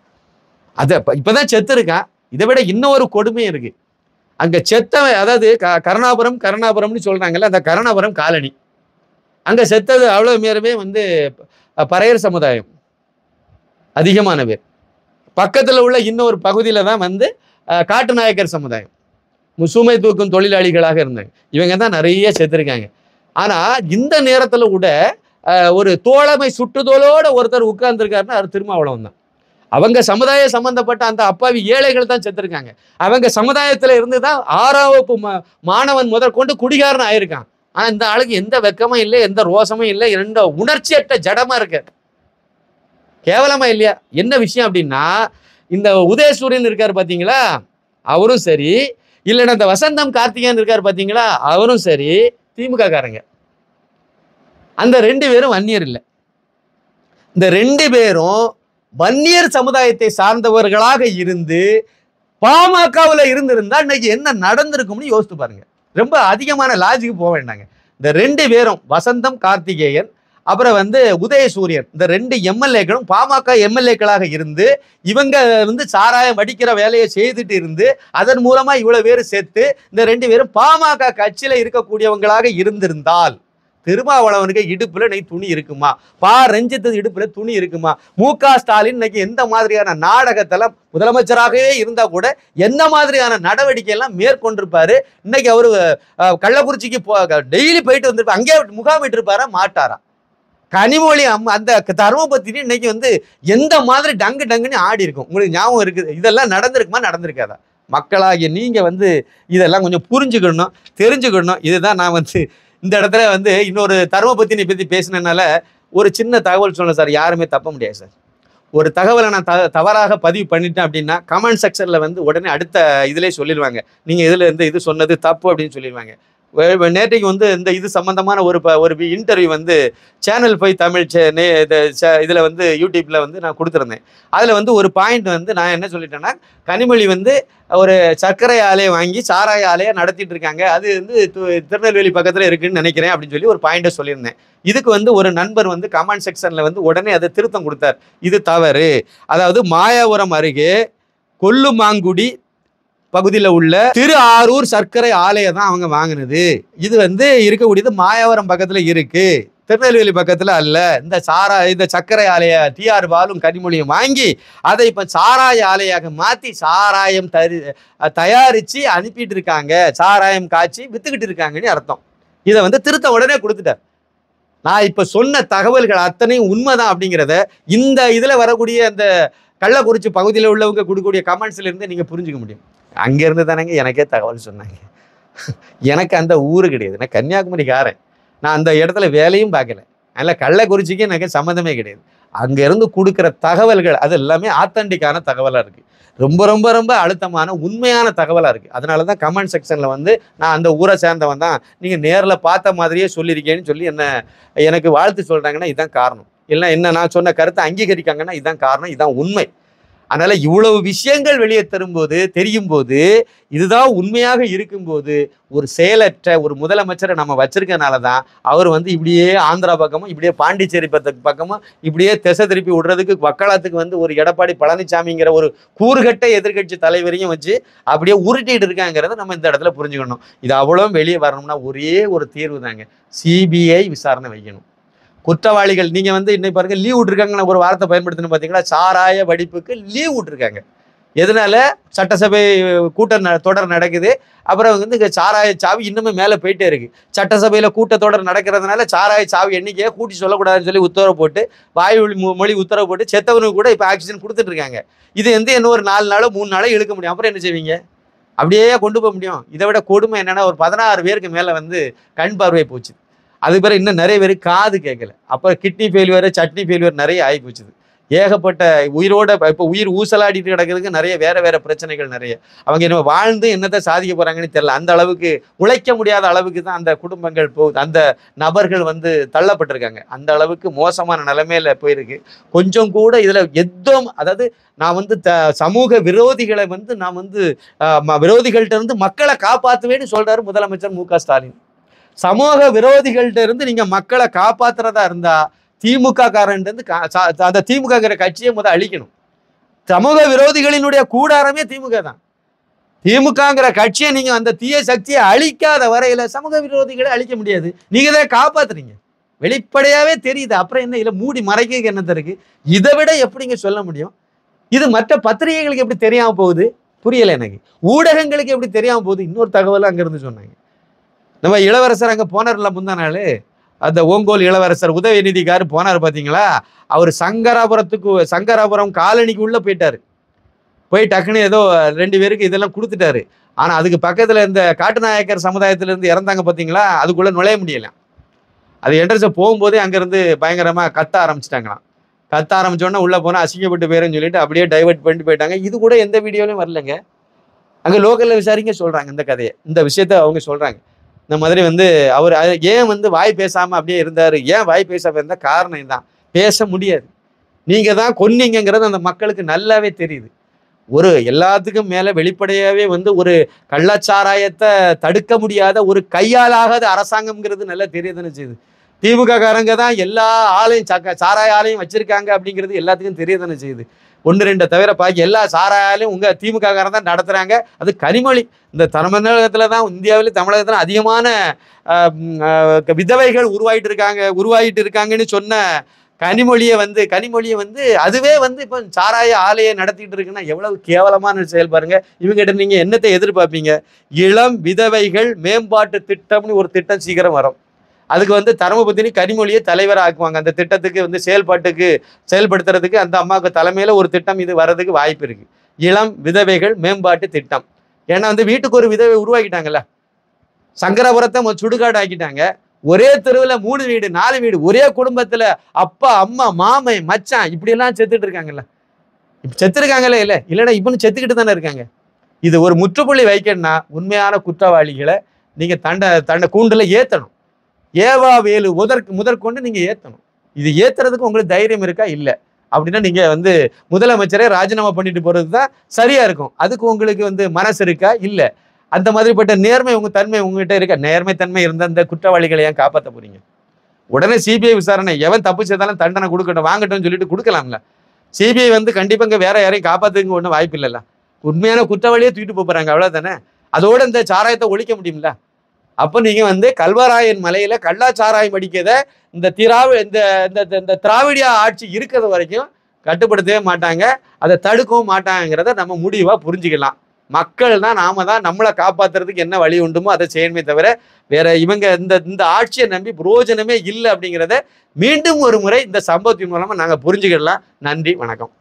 அதை இப்பதான் செத்து இருக்கான். இதை விட இன்னொரு கொடுமையும் இருக்கு. அங்க செத்தவன், அதாவது கருணாபுரம்னு சொல்றாங்கல்ல, அந்த கருணாபுரம் காலனி அங்க செத்தது அவ்வளவு பேருமே வந்து பறையர் சமுதாயம் அதிகமான பேர். பக்கத்துல உள்ள இன்னொரு பகுதியில தான் வந்து காட்டுநாயக்கர் சமுதாயம், சுமை தூக்கும் தொழிலாளிகளாக இருந்தாங்க. இவங்க தான் நிறைய செத்துருக்காங்க. ஆனா இந்த நேரத்துல கூட ஒரு தோழமை சுட்டுதோலோட ஒருத்தர் உட்கார்ந்துருக்காருன்னா அது திருமாவளவன் தான். அவங்க சமுதாய சம்பந்தப்பட்ட அந்த அப்பாவி ஏழைகள் தான் செத்துருக்காங்க. அவங்க சமுதாயத்துல இருந்துதான் 6ஆம் வகுப்பு மாணவன் முதற்கொண்டு குடிகாரன் ஆயிருக்கான். ஆனா இந்த ஆளுக்கு எந்த வெக்கமும் இல்லை, எந்த ரோசமும் இல்லை, எந்த உணர்ச்சியற்ற ஜடமா இருக்கு. கேவலமா இல்லையா? என்ன விஷயம் அப்படின்னா, இந்த உதயசூரியன் இருக்காரு பாத்தீங்களா, அவரும் சரி, இல்லைன்னா இந்த வசந்தம் கார்த்திகேயன் இருக்காரு பாத்தீங்களா, அவரும் சரி திமுக காரங்க. அந்த 2 பேரும் வன்னியர் இல்லை. இந்த 2 பேரும் வன்னியர் சமுதாயத்தை சார்ந்தவர்களாக இருந்து பாமகவில் இருந்திருந்தா இன்னைக்கு என்ன நடந்திருக்கும்னு யோசித்து பாருங்க. ரொம்ப அதிகமான லாஜிக்கு போக வேண்டாங்க. இந்த 2 பேரும் வசந்தம் கார்த்திகேயன் அப்புறம் வந்து உதயசூரியன், இந்த 2 எம்எல்ஏக்களும் பாமக எம்எல்ஏக்களாக இருந்து இவங்க வந்து சாராயம் வடிக்கிற வேலையை செய்துட்டு இருந்து அதன் மூலமா இவ்வளவு பேர் சேர்த்து இந்த 2 பேரும் பாமக கட்சியில இருக்கக்கூடியவங்களாக இருந்திருந்தால் திருமாவளவனுக்கு இடுப்புல இன்னைக்கு துணி இருக்குமா? ரஞ்சித் இடுப்புல துணி இருக்குமா? மு.க. ஸ்டாலின் இன்னைக்கு எந்த மாதிரியான நாடகத்தெல்லாம் முதலமைச்சராகவே இருந்தா கூட என்ன மாதிரியான நடவடிக்கை எல்லாம் மேற்கொண்டிருப்பாரு? இன்னைக்கு அவரு கள்ளக்குறிச்சிக்கு டெய்லி போயிட்டு வந்திருப்பாரு, அங்கே முகாமிட்டு இருப்பாரா மாட்டாரா? கனிமொழி அந்த தர்மபத்தினி இன்னைக்கு வந்து எந்த மாதிரி டங்குன்னு ஆடி இருக்கும். உங்களுக்கு ஞாபகம் இருக்குது? இதெல்லாம் நடந்திருக்குமா, நடந்திருக்காதா? மக்களாகிய நீங்க வந்து இதெல்லாம் கொஞ்சம் புரிஞ்சுக்கணும், தெரிஞ்சுக்கணும். இதுதான் நான் வந்து இந்த இடத்துல வந்து இன்னொரு தர்மபத்தினி பத்தி பேசினதுனால ஒரு சின்ன தகவல் சொன்னேன் சார். யாருமே தப்ப முடியாது சார். ஒரு தகவலை நான் தவறாக பதிவு பண்ணிட்டேன் அப்படின்னா கமெண்ட் செக்ஷன்ல வந்து உடனே அடுத்த இதுலேயே சொல்லிடுவாங்க, நீங்க இதுல இருந்து இது சொன்னது தப்பு அப்படின்னு சொல்லிடுவாங்க. நேற்றைக்கு வந்து இந்த இது சம்பந்தமான ஒரு இன்டர்வியூ வந்து சேனல் 5 தமிழ் இதில் வந்து யூடியூப்ல வந்து நான் கொடுத்துருந்தேன். அதில் வந்து ஒரு பாயிண்ட் வந்து நான் என்ன சொல்லிட்டேன்னா, கனிமொழி வந்து ஒரு சர்க்கரை ஆலையை வாங்கி சாராய ஆலையை நடத்திட்டு இருக்காங்க, அது வந்து திருநெல்வேலி பக்கத்தில் இருக்குன்னு நினைக்கிறேன் அப்படின்னு சொல்லி ஒரு பாயிண்ட்டை சொல்லியிருந்தேன். இதுக்கு வந்து ஒரு நண்பர் வந்து கமெண்ட் செக்ஷன்ல வந்து உடனே அதை திருத்தம் கொடுத்தார். இது தவறு, அதாவது மாயாவரம் அருகே கொல்லுமாங்குடி பகுதியில் உள்ள திரு ஆரூர் சர்க்கரை ஆலையை தான் அவங்க வாங்கினது. இது வந்து இருக்கக்கூடியது மாயாவரம் பக்கத்துல இருக்கு, திருநெல்வேலி பக்கத்துல அல்ல. இந்த சர்க்கரை ஆலையை TR பாலும் கனிமொழியும் வாங்கி அதை இப்ப சாராய ஆலையாக மாத்தி சாராயம் தயாரிச்சு அனுப்பிட்டு இருக்காங்க, சாராயம் காய்ச்சி வித்துக்கிட்டு இருக்காங்கன்னு அர்த்தம். இதை வந்து திருத்த உடனே கொடுத்துட்டார். நான் இப்ப சொன்ன தகவல்கள் அத்தனையும் உண்மைதான் அப்படிங்கிறத இந்த இதுல வரக்கூடிய அந்த கள்ளக்குறிச்சி பகுதியில் உள்ளவங்க கொடுக்கக்கூடிய கமெண்ட்ஸ்ல இருந்து நீங்க புரிஞ்சுக்க முடியும். அங்கேருந்து தானேங்க எனக்கே தகவல் சொன்னாங்க. எனக்கு அந்த ஊரு கிடையாது, நான் கன்னியாகுமரிக்காரன். நான் அந்த இடத்துல வேலையும் பார்க்கல, அதில் கள்ளக்குறிச்சிக்கு எனக்கு சம்மந்தமே கிடையாது. அங்கேருந்து கொடுக்குற தகவல்கள் அது எல்லாமே ஆத்தன்டிக்கான தகவலாக இருக்குது. ரொம்ப ரொம்ப ரொம்ப அழுத்தமான உண்மையான தகவலாக இருக்குது. அதனால தான் கமெண்ட் செக்ஷனில் வந்து நான் அந்த ஊரை சேர்ந்தவன் தான், நீங்கள் நேரில் பார்த்த மாதிரியே சொல்லியிருக்கேன்னு சொல்லி எனக்கு வாழ்த்து சொல்கிறாங்கன்னா இதுதான் காரணம். இல்லை என்ன நான் சொன்ன கருத்தை அங்கீகரிக்காங்கன்னா இதுதான் காரணம், இதுதான் உண்மை. அதனால இவ்வளவு விஷயங்கள் வெளியே தெரியும் போது இதுதான் உண்மையாக இருக்கும்போது ஒரு செயலற்ற ஒரு முதலமைச்சரை நம்ம வச்சிருக்கனால தான் அவர் வந்து இப்படியே ஆந்திரா பக்கமும் இப்படியே பாண்டிச்சேரி பக்கமும் இப்படியே திசை திருப்பி விடுறதுக்கு வக்காலத்துக்கு வந்து ஒரு எடப்பாடி பழனிசாமிங்கிற ஒரு கூறுகட்ட எதிர்கட்சி தலைவரையும் வச்சு அப்படியே உருட்டிட்டு இருக்காங்கிறத நம்ம இந்த இடத்துல புரிஞ்சுக்கணும். இது அவ்வளோ வெளியே வரணும்னா ஒரே ஒரு தீர்வு தாங்க, சிபிஐ விசாரணை வைக்கணும். குற்றவாளிகள் நீங்கள் வந்து இன்னைக்கு பாருங்க லீவ் விட்டுருக்காங்க, ஒரு வார்த்தை பயன்படுத்தணும் பார்த்தீங்களா, சாராய வடிப்புக்கு லீவ் விட்டுருக்காங்க. எதனால? சட்டசபை தொடர் நடக்குது. அப்புறம் வந்து இங்கே சாராய சாவி இன்னுமே மேலே போயிட்டே இருக்கு. சட்டசபையில் கூட்டத்தொடர் நடக்கிறதுனால சாராய சாவி எண்ணிக்கையை கூட்டி சொல்லக்கூடாதுன்னு சொல்லி உத்தரவு போட்டு, வாயு மொழி உத்தரவு போட்டு செத்தவனுக்கு கூட இப்போ ஆக்சிஜன் கொடுத்துட்டு இருக்காங்க. இது வந்து இன்னும் ஒரு 4 நாளோ 3 நாளோ இழுக்க முடியும். அப்புறம் என்ன செய்வீங்க? அப்படியே கொண்டு போக முடியும். இதை விட கொடுமை என்னன்னா, ஒரு 16 பேருக்கு மேலே வந்து கண் பார்வை போச்சு. அதுக்கு பிறகு இன்னும் நிறைய பேர் காது கேட்கல. அப்புறம் கிட்னி ஃபெயில்யூர், சட்னி ஃபெயில்யூர் நிறைய ஆகி போச்சுது. ஏகப்பட்ட உயிரோட இப்போ உயிர் ஊசலாடிட்டு கிடக்கிறதுக்கு நிறைய வேற பிரச்சனைகள் நிறைய. அவங்க என்ன வாழ்ந்து என்னத்தை சாதிக்க போறாங்கன்னு தெரியல. அந்த அளவுக்கு உழைக்க முடியாத அளவுக்கு தான் அந்த குடும்பங்கள் அந்த நபர்கள் வந்து தள்ளப்பட்டிருக்காங்க. அந்த அளவுக்கு மோசமான நிலைமையில போயிருக்கு. கொஞ்சம் கூட இதுல அதாவது நான் வந்து சமூக விரோதிகளை வந்து நான் வந்து விரோதிகள்கிட்ட இருந்து மக்களை காப்பாற்றுவேன்னு சொல்றாரு முதலமைச்சர் மு.க. ஸ்டாலின். சமூக விரோதிகள்கிட்ட இருந்து நீங்க மக்களை காப்பாத்துறதா இருந்தா திமுக காரன் அந்த திமுக கட்சியை முதல் அழிக்கணும். சமூக விரோதிகளினுடைய கூடாரமே திமுக தான். திமுகங்கிற கட்சியை நீங்க அந்த தீய சக்தியை அழிக்காத வரையில சமூக விரோதிகளை அழிக்க முடியாது. நீங்க தான் காப்பாத்துறீங்க, வெளிப்படையாவே தெரியுது. அப்புறம் என்ன இல்ல மூடி மறைக்க என்னத்த இருக்கு? இதை விட எப்படிங்க சொல்ல முடியும்? இது மற்ற பத்திரிகைகளுக்கு எப்படி தெரியாம போகுது புரியல எனக்கு. ஊடகங்களுக்கு எப்படி தெரியாம போகுது? இன்னொரு தகவல் அங்கிருந்து சொன்னாங்க. நம்ம இளவரசர் அங்கே போனார்ல முந்தா நாள், அந்த ஓங்கோல் இளவரசர் உதயநிதிக்காரு போனார் பார்த்தீங்களா? அவர் சங்கராபுரம் காலனிக்கு உள்ளே போயிட்டார். போய் டக்குன்னு ஏதோ 2 பேருக்கு இதெல்லாம் கொடுத்துட்டாரு. ஆனால் அதுக்கு பக்கத்தில் இந்த காட்டுநாயக்கர் சமுதாயத்திலேருந்து இறந்தாங்க பார்த்தீங்களா, அதுக்குள்ளே நுழைய முடியல. அது என்ட்ரன்ஸை போகும்போதே அங்கேருந்து பயங்கரமாக கத்த ஆரம்பிச்சிட்டாங்களாம். கத்த ஆரம்பிச்சோன்னா உள்ளே போனால் அசிங்கப்பட்டு போயிருன்னு சொல்லிட்டு அப்படியே டைவெர்ட் பண்ணிட்டு போயிட்டாங்க. இது கூட எந்த வீடியோலையும் வரலங்க. அங்கே லோக்கலில் விசாரிங்க சொல்கிறாங்க இந்த கதையை, இந்த விஷயத்த அவங்க சொல்கிறாங்க. இந்த மாதிரி வந்து அவர் ஏன் வந்து வாய் பேசாமல் அப்படியே இருந்தார், ஏன் வாய் பேசாமல் இருந்தால் காரணம் தான், பேச முடியாது. நீங்கள் தான் கொன்னீங்கிறது அந்த மக்களுக்கு நல்லாவே தெரியுது. ஒரு எல்லாத்துக்கும் மேலே வெளிப்படையாகவே வந்து ஒரு கள்ளச்சாராயத்தை தடுக்க முடியாத ஒரு கையாலாகாத அரசாங்கம்ங்கிறது நல்லா தெரியுதுன்னு செய்யுது. திமுக காரங்க தான் எல்லா ஆலையும் சாராய ஆலையும் வச்சிருக்காங்க அப்படிங்கிறது எல்லாத்துக்கும் தெரியுதுன்னு செய்யுது. 1-2 தவிர பாக்கி எல்லா சாராயாலையும் உங்கள் திமுக காரன் தான் நடத்துகிறாங்க. அது கனிமொழி இந்த தமிழகத்தில் தான், இந்தியாவிலே தமிழகத்தில் அதிகமான விதவைகள் உருவாகிட்டு இருக்காங்கன்னு சொன்ன கனிமொழியை வந்து அதுவே வந்து இப்போ சாராய ஆலையை நடத்திட்டு இருக்குன்னா எவ்வளவு கேவலமான செயல் பாருங்க. இவங்ககிட்ட நீங்கள் என்னத்தை எதிர்பார்ப்பீங்க? இளம் விதவைகள் மேம்பாட்டு திட்டம்னு ஒரு திட்டம் சீக்கிரம் வரும். அதுக்கு வந்து தர்மபுத்தினி கனிமொழியை தலைவராக ஆக்குவாங்க. அந்த திட்டத்துக்கு வந்து செயல்படுத்துறதுக்கு அந்த அம்மாவுக்கு தலைமையில் ஒரு திட்டம் இது வர்றதுக்கு வாய்ப்பு இருக்கு. இளம் விதவைகள் மேம்பாட்டு திட்டம். ஏன்னா வந்து வீட்டுக்கு ஒரு விதவை உருவாக்கிட்டாங்கல்ல, சங்கராபுரத்தை சுடுகாடு ஆக்கிட்டாங்க. ஒரே தெருவில் 3 வீடு 4 வீடு, ஒரே குடும்பத்தில் அப்பா அம்மா மாமன் மச்சான் இப்படியெல்லாம் செத்துட்டு இருக்காங்கல்ல. இப்போ செத்துருக்காங்களே இல்லைன்னா இப்பன்னு செத்துக்கிட்டு தானே இருக்காங்க. இது ஒரு முற்றுப்புள்ளி வைக்கணும்னா உண்மையான குற்றவாளிகளை நீங்கள் தண்டை கூண்டில் ஏற்றணும். ஏவா வேலு முதற்கொண்டு நீங்கள் ஏற்றணும். இது ஏற்றுறதுக்கு உங்களுக்கு தைரியம் இருக்கா? இல்லை அப்படின்னா நீங்கள் வந்து முதலமைச்சரே ராஜினாமா பண்ணிட்டு போகிறது தான் சரியாக இருக்கும். அதுக்கு உங்களுக்கு வந்து மனசு இருக்கா? இல்லை. அந்த மாதிரிப்பட்ட நேர்மை தன்மை உங்ககிட்ட இருக்கா? நேர்மை தன்மை இருந்த அந்த குற்றவாளிகளை ஏன் காப்பாற்ற போறீங்க? உடனே சிபிஐ விசாரணை, எவன் தப்பு செய்தாலும் தண்டனை கொடுக்கட்டும் வாங்கட்டும் சொல்லிட்டு கொடுக்கலாம்ல. சிபிஐ வந்து கண்டிப்பாக இங்கே வேற யாரையும் காப்பாற்றுக்கு ஒன்றும் வாய்ப்பு இல்லைல்ல. உண்மையான குற்றவாளியே தூக்கிட்டு போகிறாங்க, அவ்வளோதானே. அதோட இந்த சாராயத்தை ஒழிக்க முடியும்ல. அப்போ நீங்கள் வந்து கல்வராயன் மலையில் கள்ளச்சாராயம் அடிக்கிறத இந்த திராவிடியா ஆட்சி இருக்கிறது வரைக்கும் கட்டுப்படுத்தவே மாட்டாங்க, அதை தடுக்கவும் மாட்டாங்கிறத நம்ம முடிவாக புரிஞ்சுக்கலாம். மக்கள் தான் நாம தான் நம்மளை காப்பாற்றுறதுக்கு என்ன வழி உண்டுமோ அதை செய்யணுமே தவிர வேற இவங்க இந்த ஆட்சியை நம்பி பிரயோஜனமே இல்லை அப்படிங்கிறத மீண்டும் ஒரு முறை இந்த சம்பவத்தின் மூலமாக நாங்கள் புரிஞ்சுக்கிடலாம். நன்றி, வணக்கம்.